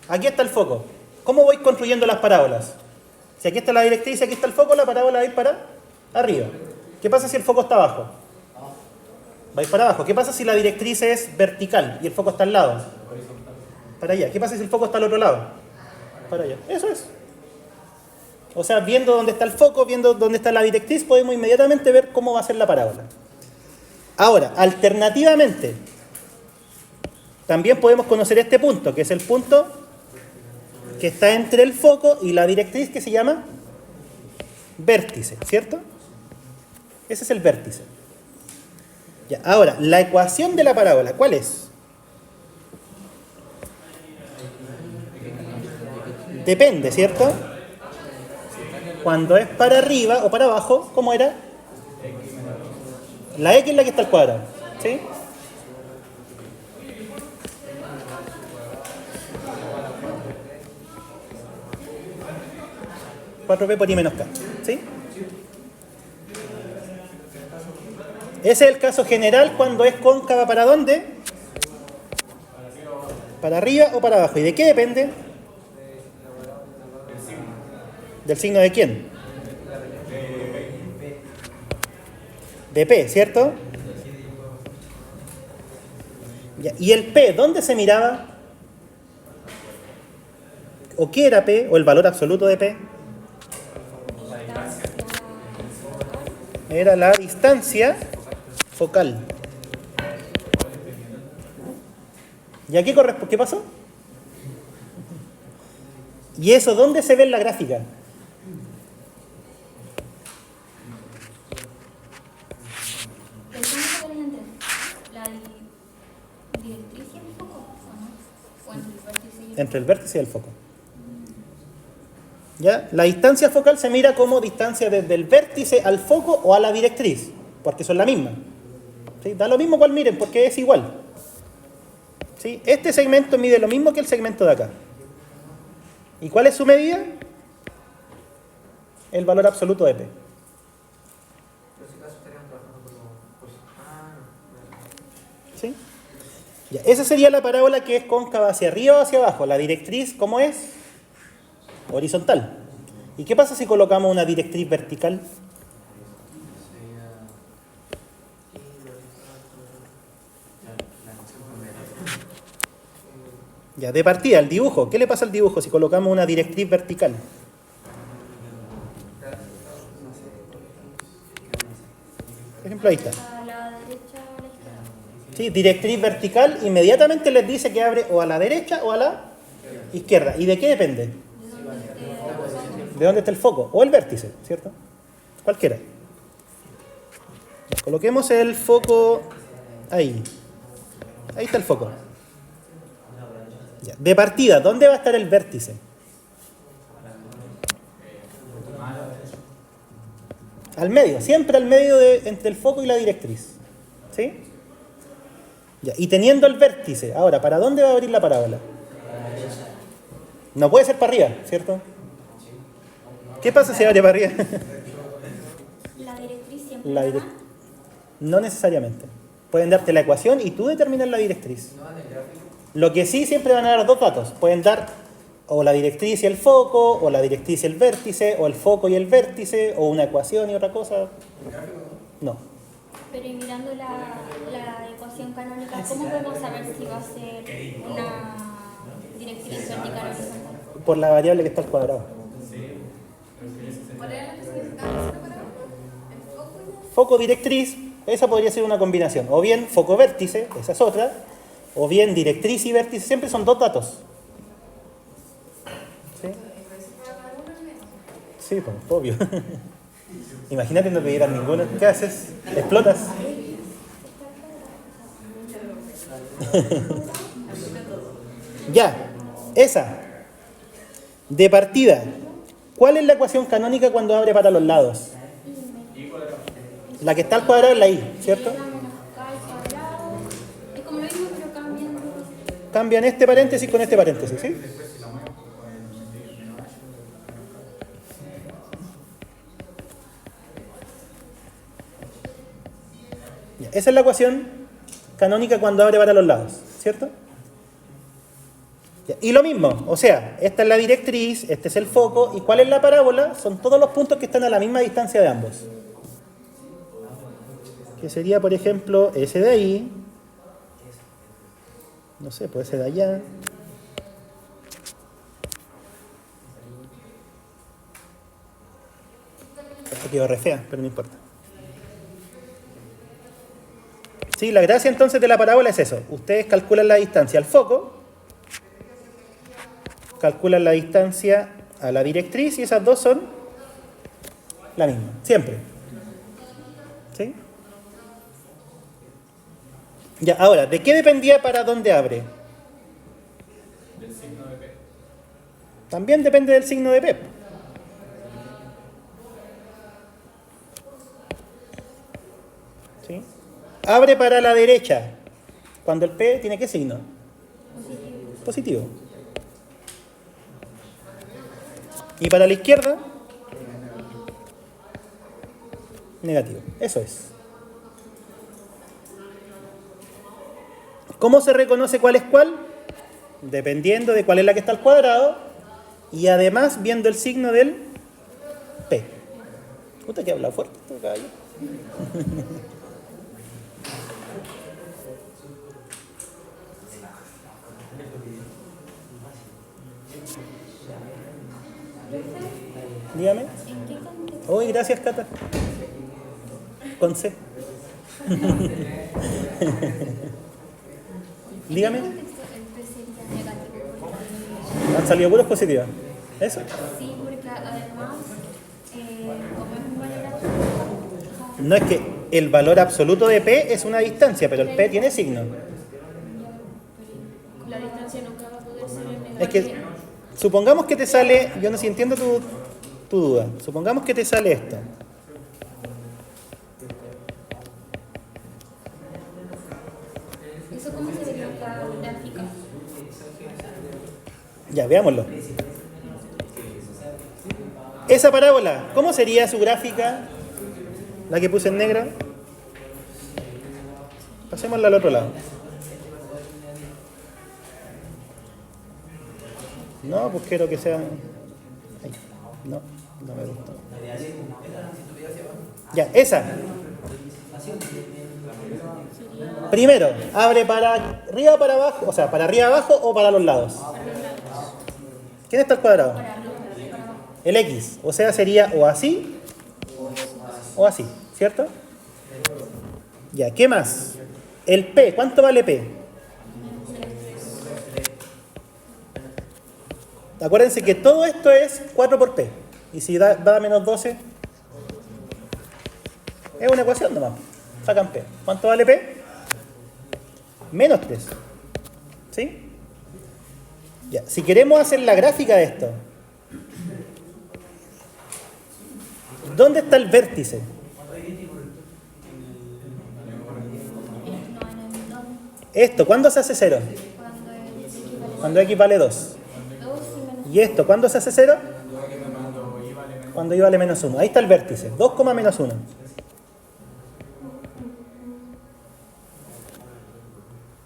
Aquí está el foco. ¿Cómo voy construyendo las parábolas? Si aquí está la directriz y aquí está el foco, la parábola va a ir para arriba. ¿Qué pasa si el foco está abajo? Va a ir para abajo. ¿Qué pasa si la directriz es vertical y el foco está al lado? Para allá. ¿Qué pasa si el foco está al otro lado? Para allá. Eso es. O sea, viendo dónde está el foco, viendo dónde está la directriz, podemos inmediatamente ver cómo va a ser la parábola. Ahora, alternativamente, también podemos conocer este punto, que es el punto que está entre el foco y la directriz, que se llama vértice, ¿cierto? Ese es el vértice. Ya, ahora, la ecuación de la parábola, ¿cuál es? Depende, ¿cierto? Cuando es para arriba o para abajo, ¿cómo era? La X es la que está al cuadrado, ¿sí? ¿4p por i menos k, ¿sí? Ese es el caso general cuando es cóncava, ¿para dónde? ¿Para arriba o para abajo? ¿Y de qué depende? ¿Del signo de quién? De P, ¿cierto? Ya, ¿y el P dónde se miraba? ¿O qué era P? ¿O el valor absoluto de P? Era la distancia focal. ¿Y aquí corresponde? ¿Qué pasó? ¿Y eso dónde se ve en la gráfica? ¿El punto cuál es entre? ¿La directriz y el foco? ¿O no? ¿O entre el vértice y el Entre el vértice y el foco. ¿Ya? La distancia focal se mira como distancia desde el vértice al foco o a la directriz, porque son la misma. ¿Sí? Da lo mismo cual miren, porque es igual. ¿Sí? Este segmento mide lo mismo que el segmento de acá. ¿Y cuál es su medida? El valor absoluto de P. En ese caso estaríamos trabajando con los... ¿Sí? Ya, esa sería la parábola que es cóncava hacia arriba o hacia abajo. La directriz, ¿cómo es? Horizontal. ¿Y qué pasa si colocamos una directriz vertical? Ya, de partida, el dibujo. ¿Qué le pasa al dibujo si colocamos una directriz vertical? Por ejemplo, ahí está. A la derecha o a la izquierda. ¿Sí? Directriz vertical inmediatamente les dice que abre o a la derecha o a la izquierda. ¿Y de qué depende? De donde esté el foco. De dónde está el foco o el vértice, ¿cierto? Cualquiera. Ya, coloquemos el foco ahí. Ahí está el foco. Ya, de partida, ¿dónde va a estar el vértice? Al medio, siempre al medio entre el foco y la directriz. ¿Sí? Ya, y teniendo el vértice, ahora, ¿para dónde va a abrir la parábola? No puede ser para arriba, ¿cierto? ¿Qué pasa si abre para arriba? La directriz siempre La la direc- da. No necesariamente. Pueden darte la ecuación y tú determinar la directriz. Lo que sí siempre van a dar dos datos. Pueden dar o la directriz y el foco, o la directriz y el vértice, o el foco y el vértice, o una ecuación y otra cosa. No. Pero y mirando la ecuación canónica, ¿cómo podemos saber si va a ser una directriz vertical o horizontal? Por la variable que está al cuadrado. ¿Cuál era la que significaba esa palabra? ¿El foco? Foco directriz, esa podría ser una combinación. O bien foco vértice, esa es otra. O bien directriz y vértice, siempre son dos datos. ¿Sí? Sí, pues, obvio. Imagínate no te dieran ninguno. ¿Qué haces? ¿Explotas? Ya, esa. De partida. ¿Cuál es la ecuación canónica cuando abre para los lados? La que está al cuadrado es la I, ¿cierto? Menos K al cuadrado. Es como lo mismo, pero cambiando. Cambian este paréntesis con este paréntesis, ¿sí? Ya, esa es la ecuación canónica cuando abre para los lados, ¿cierto? Ya, y lo mismo, o sea, esta es la directriz, este es el foco, ¿y cuál es la parábola? Son todos los puntos que están a la misma distancia de ambos. Que sería, por ejemplo, ese de ahí, no sé, puede ser de allá. Esto quedó re fea, pero no importa. Sí, la gracia entonces de la parábola es eso. Ustedes calculan la distancia al foco, calculan la distancia a la directriz y esas dos son la misma, siempre. ¿Sí? Ya, ahora, ¿de qué dependía para dónde abre? Del signo de P. También depende del signo de P. ¿Sí? Abre para la derecha. Cuando el P tiene qué signo? Positivo. Y para la izquierda, negativo. Eso es. ¿Cómo se reconoce cuál es cuál? Dependiendo de cuál es la que está al cuadrado y además viendo el signo del P. Puta que habla fuerte, caballo. Dígame. ¿En qué contexto? Uy, gracias, Cata. Con C. Dígame. ¿En qué contexto el P sería negativo? Porque Han salido puros positivos. ¿Eso? sí, porque además, como es un valor absoluto, No es que el valor absoluto de P es una distancia, pero el P tiene signo. La distancia nunca va a poder ser negativo. Es que, supongamos que te sale, yo no sé si entiendo tu duda, supongamos que te sale esto. eso ¿Cómo se vería la gráfica? Ya, veámoslo. Esa parábola, ¿cómo sería su gráfica? La que puse en negro. Pasémosla al otro lado. No, pues quiero que sea... Ay, no, no me gusta. Ya, esa. Primero, abre para arriba o para abajo, o sea, para arriba abajo o para los lados. ¿Quién está al cuadrado? Para arriba, para abajo. El X, o sea, sería o así o así, ¿cierto? Ya, ¿qué más? El P, ¿cuánto vale P? Acuérdense que todo esto es 4 por P. Y si da menos 12, es una ecuación nomás. Sacan P. ¿Cuánto vale P? Menos 3. ¿Sí? Ya, si queremos hacer la gráfica de esto, ¿dónde está el vértice? No, en el 2, Esto, ¿cuándo se hace 0? cuando el X vale Cuando X vale 2. 2 y menos ¿Y esto, cuándo se hace 0? Cuando Y vale menos 1. Ahí está el vértice, 2, menos 1.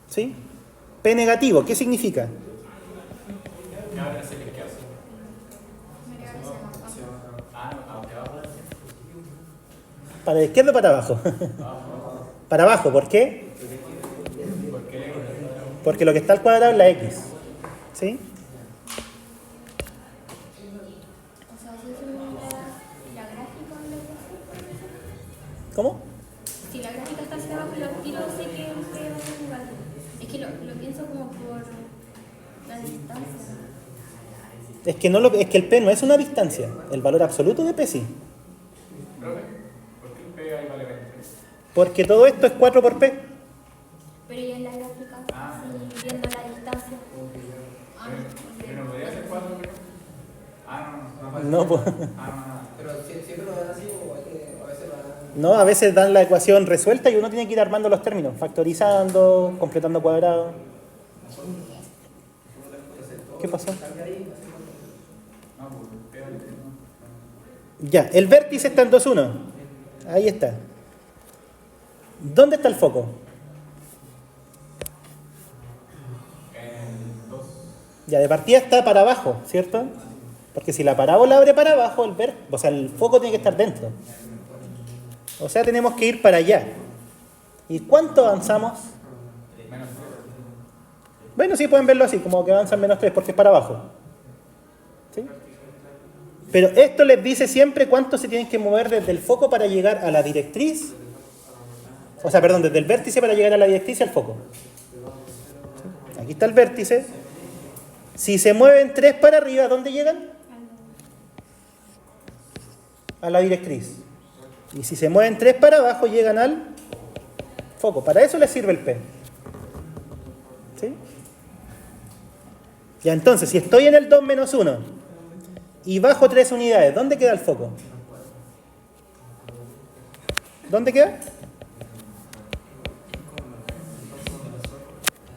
¿Sí? P negativo, ¿qué significa? ¿Para la izquierda o para abajo? Para abajo, ¿por qué? Porque lo que está al cuadrado es la X. ¿Sí? O sea, si es la gráfica de la ecuación. ¿Cómo? Si la gráfica está hacia abajo, los tiros sé que el P va a ser igual. Es que lo pienso como por la distancia. Es que, es que el P no es una distancia. El valor absoluto de P sí. Profe, ¿por qué el P ahí vale 20? Porque todo esto es 4 por P. Pero ya en la gráfica, así, viendo la distancia. ¿Pero no podría ser 4? No, pues, Pero siempre lo dan así o hay que a veces lo dan. no, a veces dan la ecuación resuelta y uno tiene que ir armando los términos, factorizando, completando cuadrados. ¿Qué pasó? Ya, el vértice está en 2, 1. Ahí está. ¿Dónde está el foco? Ya, de partida está para abajo, ¿cierto? Porque si la parábola abre para abajo, el foco tiene que estar dentro. O sea, tenemos que ir para allá. ¿Y cuánto avanzamos? Bueno, sí, pueden verlo así, como que avanzan menos 3, porque es para abajo. ¿Sí? Pero esto les dice siempre cuánto se tienen que mover desde el foco para llegar a la directriz. O sea, perdón, desde el vértice para llegar a la directriz y al foco. ¿Sí? Aquí está el vértice. Si se mueven 3 para arriba, ¿a dónde llegan? A la directriz. Y si se mueven 3 para abajo, llegan al foco. Para eso les sirve el P. ¿Sí? Ya, entonces, si estoy en el 2 menos 1 y bajo 3 unidades, ¿dónde queda el foco? ¿Dónde queda?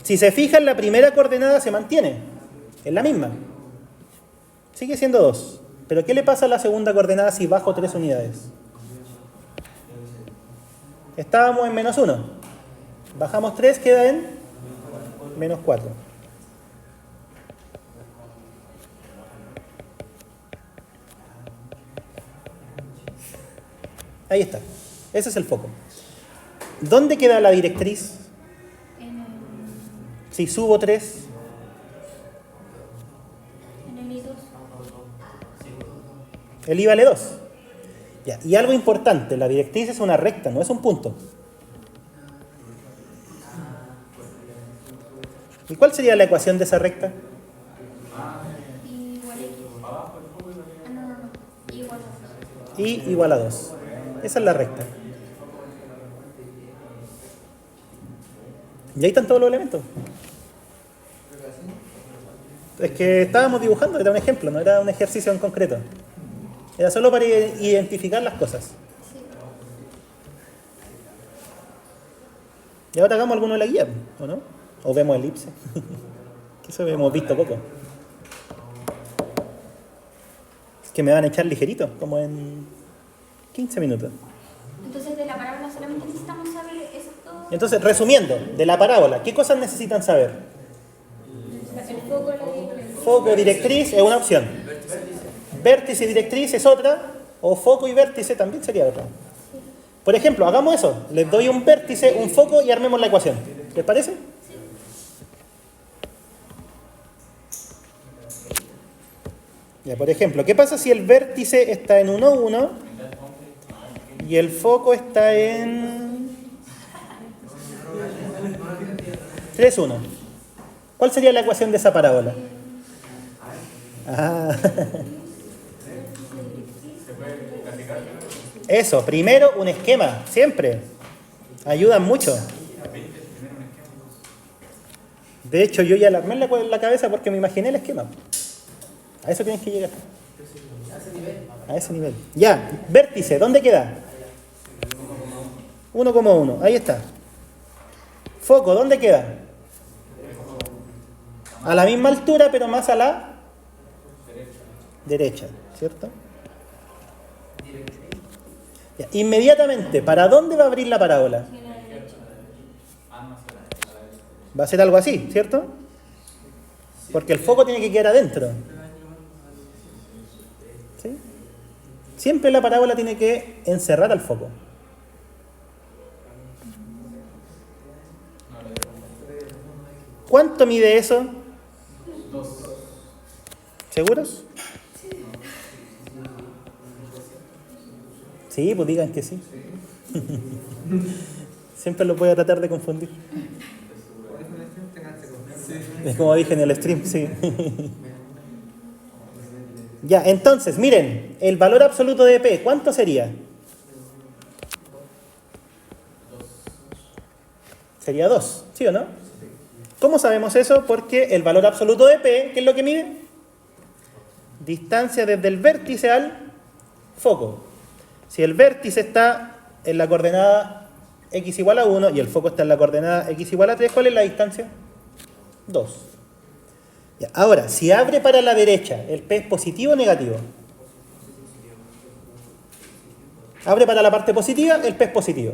Si se fijan, la primera coordenada se mantiene. Es la misma. Sigue siendo 2. Pero ¿qué le pasa a la segunda coordenada si bajo 3 unidades? Estábamos en menos 1. Bajamos 3, queda en menos 4. Ahí está. Ese es el foco. ¿Dónde queda la directriz? Si subo 3. En el I2. El I vale 2. Ya. Y algo importante, la directriz es una recta, no es un punto. ¿Y cuál sería la ecuación de esa recta? Igual X. No. Igual. I igual a 2. Esa es la recta. Y ahí están todos los elementos. Es que estábamos dibujando, era un ejemplo, no era un ejercicio en concreto. Era solo para identificar las cosas. Y ahora hagamos alguno de la guía, ¿o no? O vemos elipse. Que eso hemos visto poco. Que me van a echar ligerito, como en 15 minutos. Entonces, de la parábola solamente necesitamos saber esos dos. Entonces, resumiendo, de la parábola, ¿qué cosas necesitan saber? El foco, la directriz. Foco, directriz es una opción. Vértice y directriz es otra. O foco y vértice también sería otra. Por ejemplo, hagamos eso. Les doy un vértice, un foco y armemos la ecuación. ¿Les parece? Ya, por ejemplo, ¿qué pasa si el vértice está en 1, 1 y el foco está en 3, 1? ¿Cuál sería la ecuación de esa parábola? Ah. Eso, primero un esquema, siempre. Ayudan mucho. De hecho, yo ya la armé en la cabeza porque me imaginé el esquema. A eso tienes que llegar. A ese nivel. Ya, vértice, ¿dónde queda? 1,1, ahí está. Foco, ¿dónde queda? A la misma altura, pero más a la derecha, ¿cierto? Ya, inmediatamente, ¿para dónde va a abrir la parábola? Va a ser algo así, ¿cierto? Porque el foco tiene que quedar adentro. ¿Sí? Siempre la parábola tiene que encerrar al foco. ¿Cuánto mide eso? ¿Seguros? Sí, pues digan que sí. Siempre lo voy a tratar de confundir. Es como dije en el stream, sí. Ya, entonces, miren, el valor absoluto de P, ¿cuánto sería? Sería 2, ¿sí o no? ¿Cómo sabemos eso? Porque el valor absoluto de P, ¿qué es lo que mide? Distancia desde el vértice al foco. Si el vértice está en la coordenada x igual a 1 y el foco está en la coordenada x igual a 3, ¿cuál es la distancia? 2. Ya, ahora, si abre para la derecha, ¿el P es positivo o negativo? Abre para la parte positiva, el P es positivo.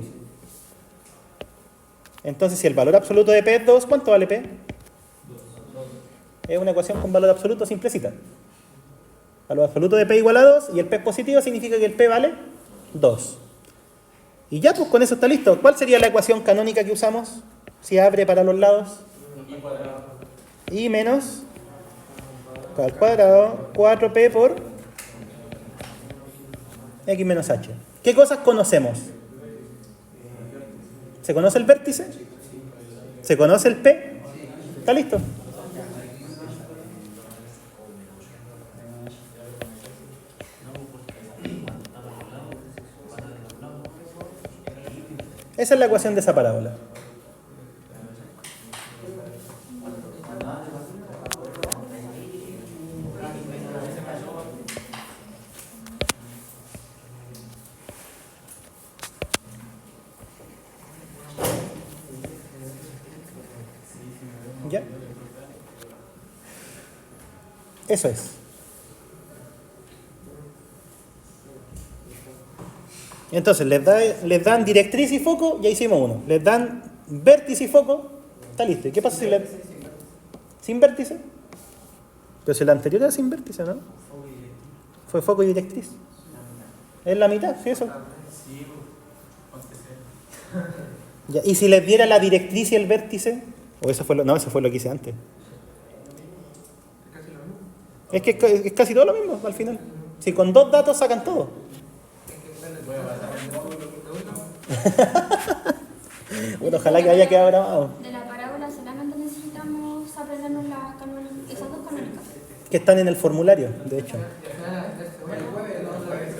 Entonces, si el valor absoluto de P es 2, ¿cuánto vale P? Es una ecuación con valor absoluto simplecita. Valor absoluto de P igual a 2 y el P es positivo significa que el P vale 2. Y ya, pues con eso está listo. ¿Cuál sería la ecuación canónica que usamos? Si abre para los lados. Y menos al cuadrado 4P por X menos H. ¿Qué cosas conocemos? ¿Se conoce el vértice? ¿Se conoce el P? ¿Está listo? Esa es la ecuación de esa parábola. ¿Ya? Eso es. Entonces, les dan directriz y foco, ya hicimos uno. Les dan vértice y foco, está listo. ¿Y qué pasa si le... sin vértice? Pero si el anterior era sin vértice, ¿no? Fue foco y directriz. Es la mitad, ¿sí eso? Ya, ¿y si les diera la directriz y el vértice? ¿O eso fue lo... No, eso fue lo que hice antes. Es que es casi todo lo mismo al final. Si con dos datos sacan todo. Bueno, ojalá que haya quedado grabado. De la parábola solamente necesitamos aprendernos esas dos canónicas. Que están en el formulario, de hecho.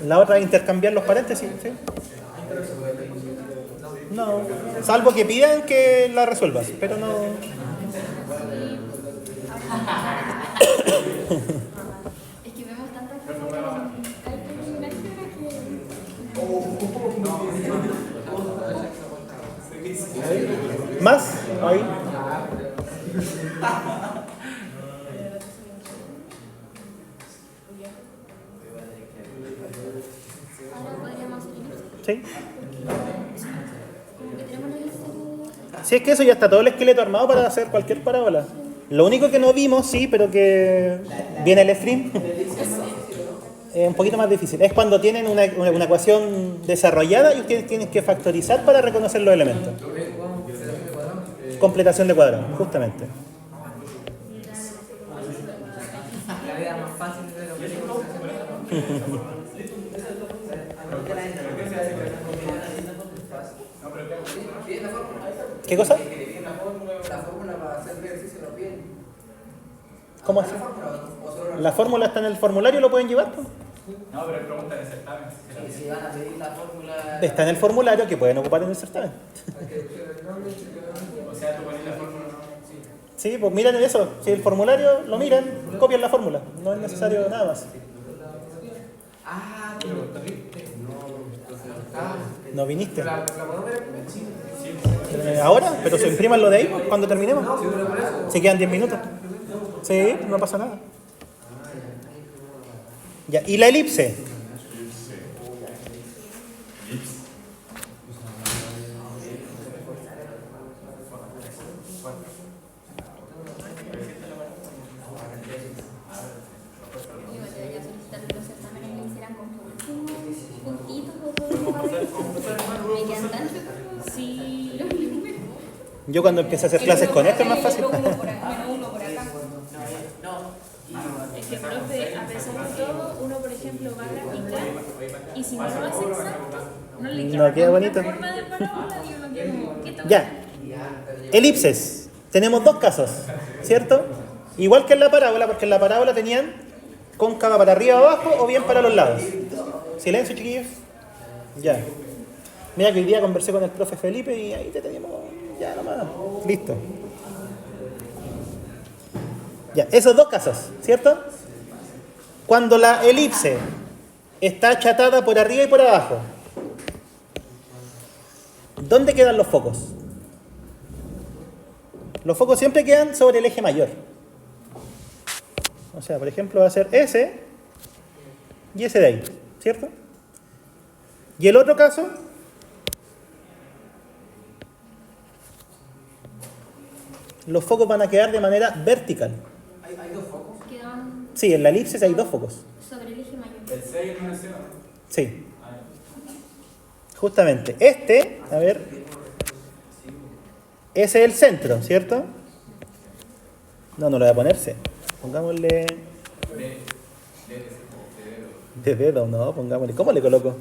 La otra es intercambiar los paréntesis, ¿sí? No, salvo que pidan que la resuelvas, pero no... Es que vemos tantas cosas en álgebra que... ¿Más? Ahí. ¿Sí? Como que tenemos la lista. Si es que eso ya está todo el esqueleto armado para hacer cualquier parábola. Lo único que no vimos, sí, pero que viene el stream, es un poquito más difícil. Es cuando tienen una ecuación desarrollada y ustedes tienen que factorizar para reconocer los elementos. Completación de cuadrado, justamente. La vida más fácil de lo que ¿Qué cosa? la fórmula para hacer el ejercicio lo piden. ¿Cómo así? ¿La fórmula está en el formulario? ¿Lo pueden llevar? Pues? No, pero pregunta en el certamen. Y si van a pedir la fórmula. Está en el formulario que pueden ocupar en el certamen. O sea, tú pones la fórmula, ¿no? Sí. Sí, pues miren eso. Si el formulario lo miran, copian la fórmula. No es necesario nada más. Ah, No viniste. la podemos ver. Ahora, pero se impriman lo de ahí pues, cuando terminemos. Si quedan 10 minutos. Sí, no pasa nada. Ya, ¿y la elipse? Yo debería solicitar que los certámenes me hicieran con puntitos o todo. Me quedan tan sí. Yo cuando empecé a hacer clases con esto es más fácil. Uno por acá, uno por acá. Es que, profe, a pesar de todo, uno, por ejemplo, va a graficar y si no lo hace exacto, no le queda, No queda bonito. una forma de parábola y uno queda como, ¿qué tal? Ya. Elipses. Tenemos dos casos, ¿cierto? Igual que en la parábola, porque en la parábola tenían cóncava para arriba, abajo o bien para los lados. Silencio, chiquillos. Ya. Mira que hoy día conversé con el profe Felipe y ahí te teníamos ya nomás. Listo. Ya, esos dos casos, ¿cierto? Cuando la elipse está achatada por arriba y por abajo, ¿dónde quedan los focos? Los focos siempre quedan sobre el eje mayor. O sea, por ejemplo, va a ser ese y ese de ahí, ¿cierto? Y el otro caso, los focos van a quedar de manera vertical. ¿Hay dos focos? Quedan Sí, en la elipse hay dos focos. sobre el eje mayor. El 6 y el 9, ¿no? Sí, justamente. Este, a ver, ese es el centro, ¿cierto? No, no lo voy a poner C. Pongámosle de dedo, no, pongámosle. ¿Cómo le coloco?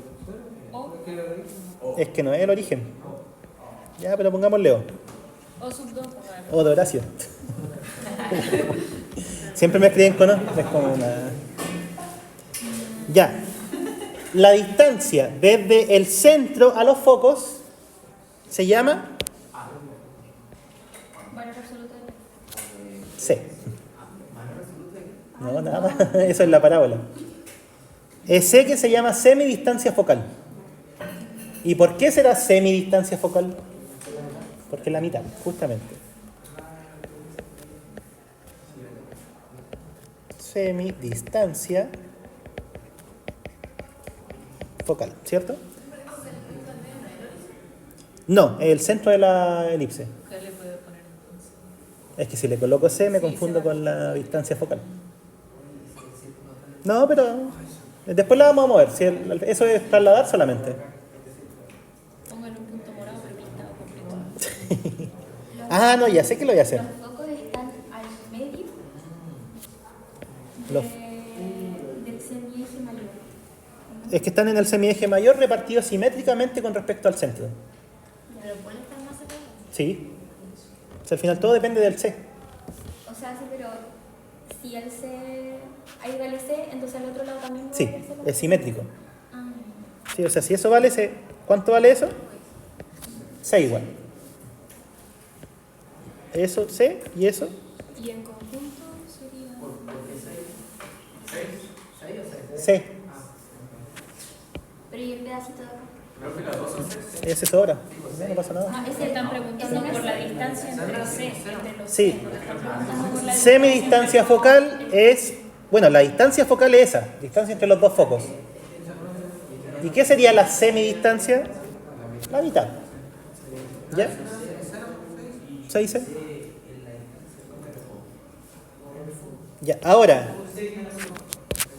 Es que no es el origen. Ya, pero pongámosle O. O sub 2, O de Horacio. Siempre me escriben con O. Es como una... Ya. La distancia desde el centro a los focos se llama Valor absoluto de C. No, nada más. Eso es la parábola. Es C que se llama semidistancia focal. ¿Y por qué será semidistancia focal? Porque es la mitad, justamente. Semidistancia focal, ¿cierto? No, es el centro de la elipse. ¿qué le puedo poner entonces? Es que si le coloco C me confundo con la distancia focal. No, pero después la vamos a mover. Si eso es trasladar solamente. Póngale un punto morado pero pintado completo. Ah, no, ya sé que lo voy a hacer. Los focos están al medio Los- del semieje mayor. Es que están en el semieje mayor repartidos simétricamente con respecto al centro. Pero ¿cuáles están más separados? Sí. O sea, al final todo depende del C. O sea, sí, pero si el C, ahí vale C, entonces al otro lado también va a Sí, valer C. es simétrico. Ah, Sí, o sea, si eso vale C, ¿cuánto vale eso? C igual. Eso, C, y eso, Y en conjunto sería... C. pero ¿y el pedacito de acá? Creo que las dos son 6. Ese sobra. No pasa nada. Ah, Se están preguntando por la distancia entre C, entre los Sí. están preguntando por la Semidistancia focal es... Bueno, la distancia focal es esa. Distancia entre los dos focos. ¿Y qué sería la semidistancia? La mitad. ¿Ya? ¿Se dice? Ya, ahora,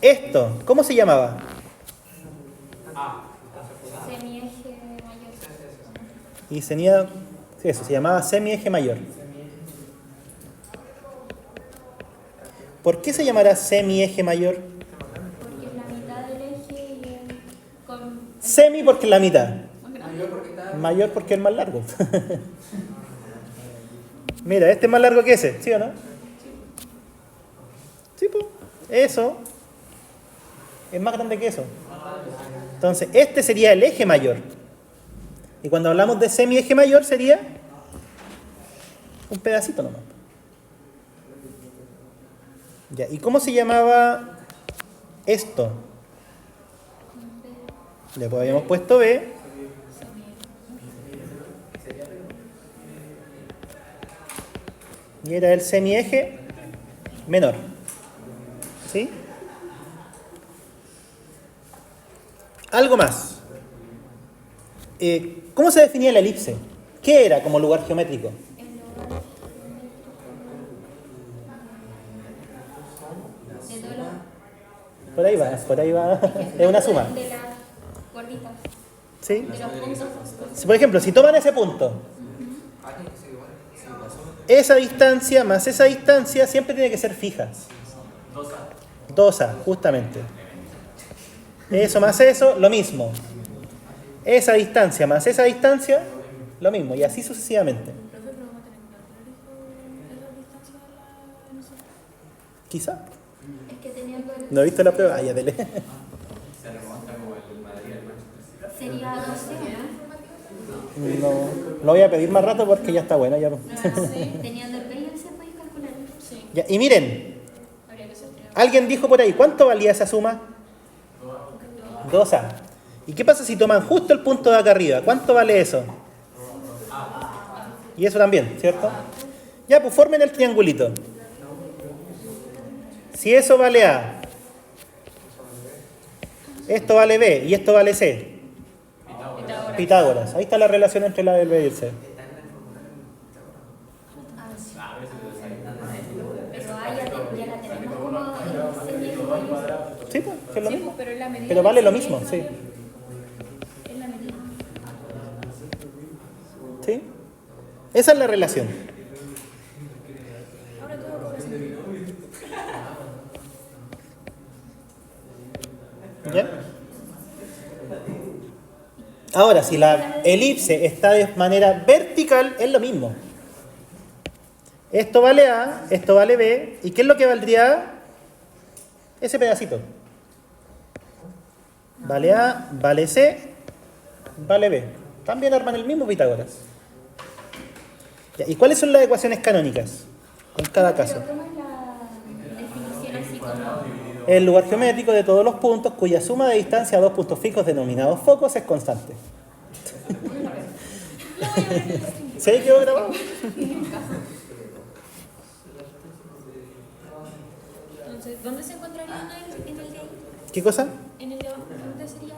esto, ¿cómo se llamaba? Semieje mayor. Y tenía, eso, se llamaba semieje mayor. ¿Por qué se llamará semieje mayor? Porque es la mitad del eje y el con Semi porque es la mitad. más grande. Mayor porque es más largo. Mira, este es más largo que ese, ¿sí o no? Sí, pues. Eso es más grande que eso. Entonces, este sería el eje mayor. Y cuando hablamos de semieje mayor sería un pedacito nomás. Ya, ¿y cómo se llamaba esto? Le habíamos puesto B. Y era el semieje menor. ¿Sí? Algo más. ¿Cómo se definía la elipse? ¿Qué era como lugar geométrico? El lugar de todos los Por ahí va. Es una suma. de las gorditas, ¿Sí? de los puntos. Si, por ejemplo, si toman ese punto, esa distancia más esa distancia siempre tiene que ser fija. 2A, justamente. Eso más eso, lo mismo. Esa distancia más esa distancia, lo mismo. Y así sucesivamente. Profe, pero vamos a tener que calcular esa distancia de nosotros. Quizá. Es que teniendo el, ¿No he visto la prueba? Ah, ya dele. sería 12, No, lo voy a pedir más rato porque ya está bueno. Ya. ¿no? Teniendo el B y el C podéis calcular. Sí, Ya, y miren, habría que ser tres. alguien dijo por ahí, ¿cuánto valía esa suma? 2A. ¿Y qué pasa si toman justo el punto de acá arriba? ¿Cuánto vale eso? Y eso también, ¿cierto? Ya, pues formen el triangulito. Si eso vale A, esto vale B y esto vale C. Pitágoras. Ahí está la relación entre la del B y el C. Pero A ya la tenemos como semieje mayor. Sí, pues, que es lo Sí, mismo. pues, pero es la medida. Pero vale del lo mismo, semieje sí. mayor. Es la medida. ¿Sí? Esa es la relación. Ahora todo cobra sentido. ¿Ya? Ahora, si la elipse está de manera vertical, es lo mismo. Esto vale A, esto vale B. ¿Y qué es lo que valdría A? Ese pedacito. Vale A, vale C, vale B. También arman el mismo Pitágoras. Ya, ¿y cuáles son las ecuaciones canónicas en cada caso? Pero ¿cómo es la definición así como? El lugar geométrico de todos los puntos cuya suma de distancia a dos puntos fijos denominados focos es constante. ¿Se quedó grabado? Entonces, ¿dónde se encontraría en el de ahí? ¿Qué cosa? En el de abajo, ¿dónde sería?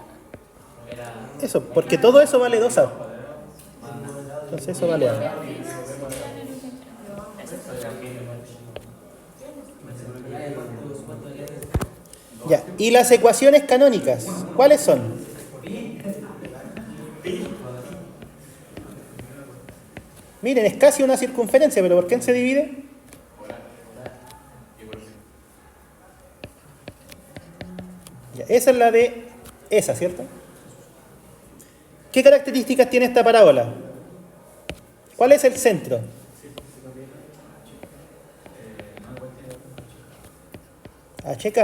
Eso, porque todo eso vale 2A. Entonces eso vale A. Ya, y las ecuaciones canónicas, ¿cuáles son? Miren, es casi una circunferencia, pero ¿por qué se divide? Ya, esa es la de esa, ¿cierto? ¿Qué características tiene esta parábola? ¿Cuál es el centro? HK.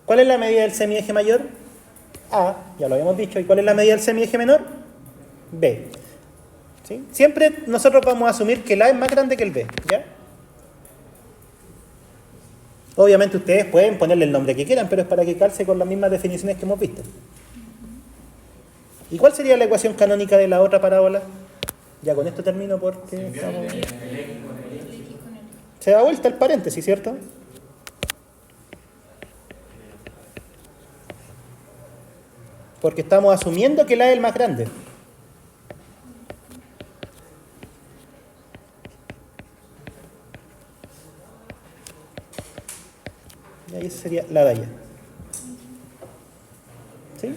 ¿Cuál es la medida del semieje mayor? A, ya lo habíamos dicho. ¿Y cuál es la medida del semieje menor? B. ¿Sí? Siempre nosotros vamos a asumir que el A es más grande que el B, ¿ya? Obviamente ustedes pueden ponerle el nombre que quieran, pero es para que calce con las mismas definiciones que hemos visto. ¿Y cuál sería la ecuación canónica de la otra parábola? Ya con esto termino porque estamos... Se da vuelta el paréntesis, ¿cierto? Porque estamos asumiendo que el A es el más grande. Y ahí sería la de allá. ¿Sí?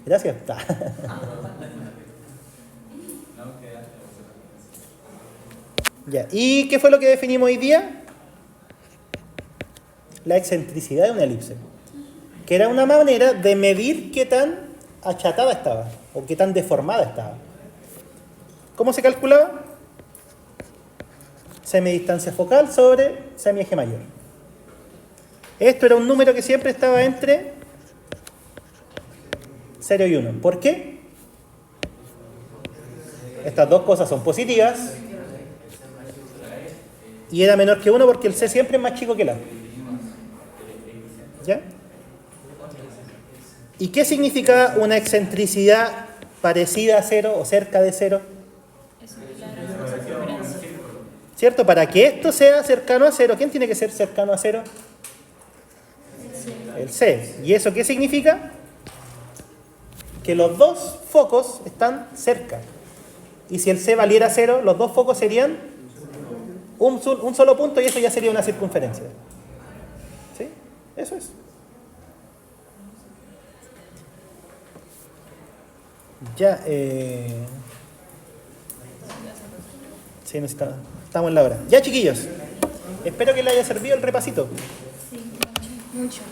Gracias. Ya. ¿Y qué fue lo que definimos hoy día? La excentricidad de una elipse. Que era una manera de medir qué tan achatada estaba o qué tan deformada estaba. ¿Cómo se calculaba? Semidistancia focal sobre semieje mayor. Esto era un número que siempre estaba entre 0 y 1. ¿Por qué? Estas dos cosas son positivas. Y era menor que 1 porque el C siempre es más chico que el A. ¿Ya? ¿Y qué significa una excentricidad parecida a 0 o cerca de 0? ¿Cierto? Para que esto sea cercano a 0, ¿quién tiene que ser cercano a 0? El C. ¿Y eso qué significa? Que los dos focos están cerca. Y si el C valiera 0, los dos focos serían un solo punto y eso ya sería una circunferencia. ¿Sí? Eso es. Ya, sí, estamos en la hora. Ya, chiquillos. Espero que les haya servido el repasito. Sí, mucho.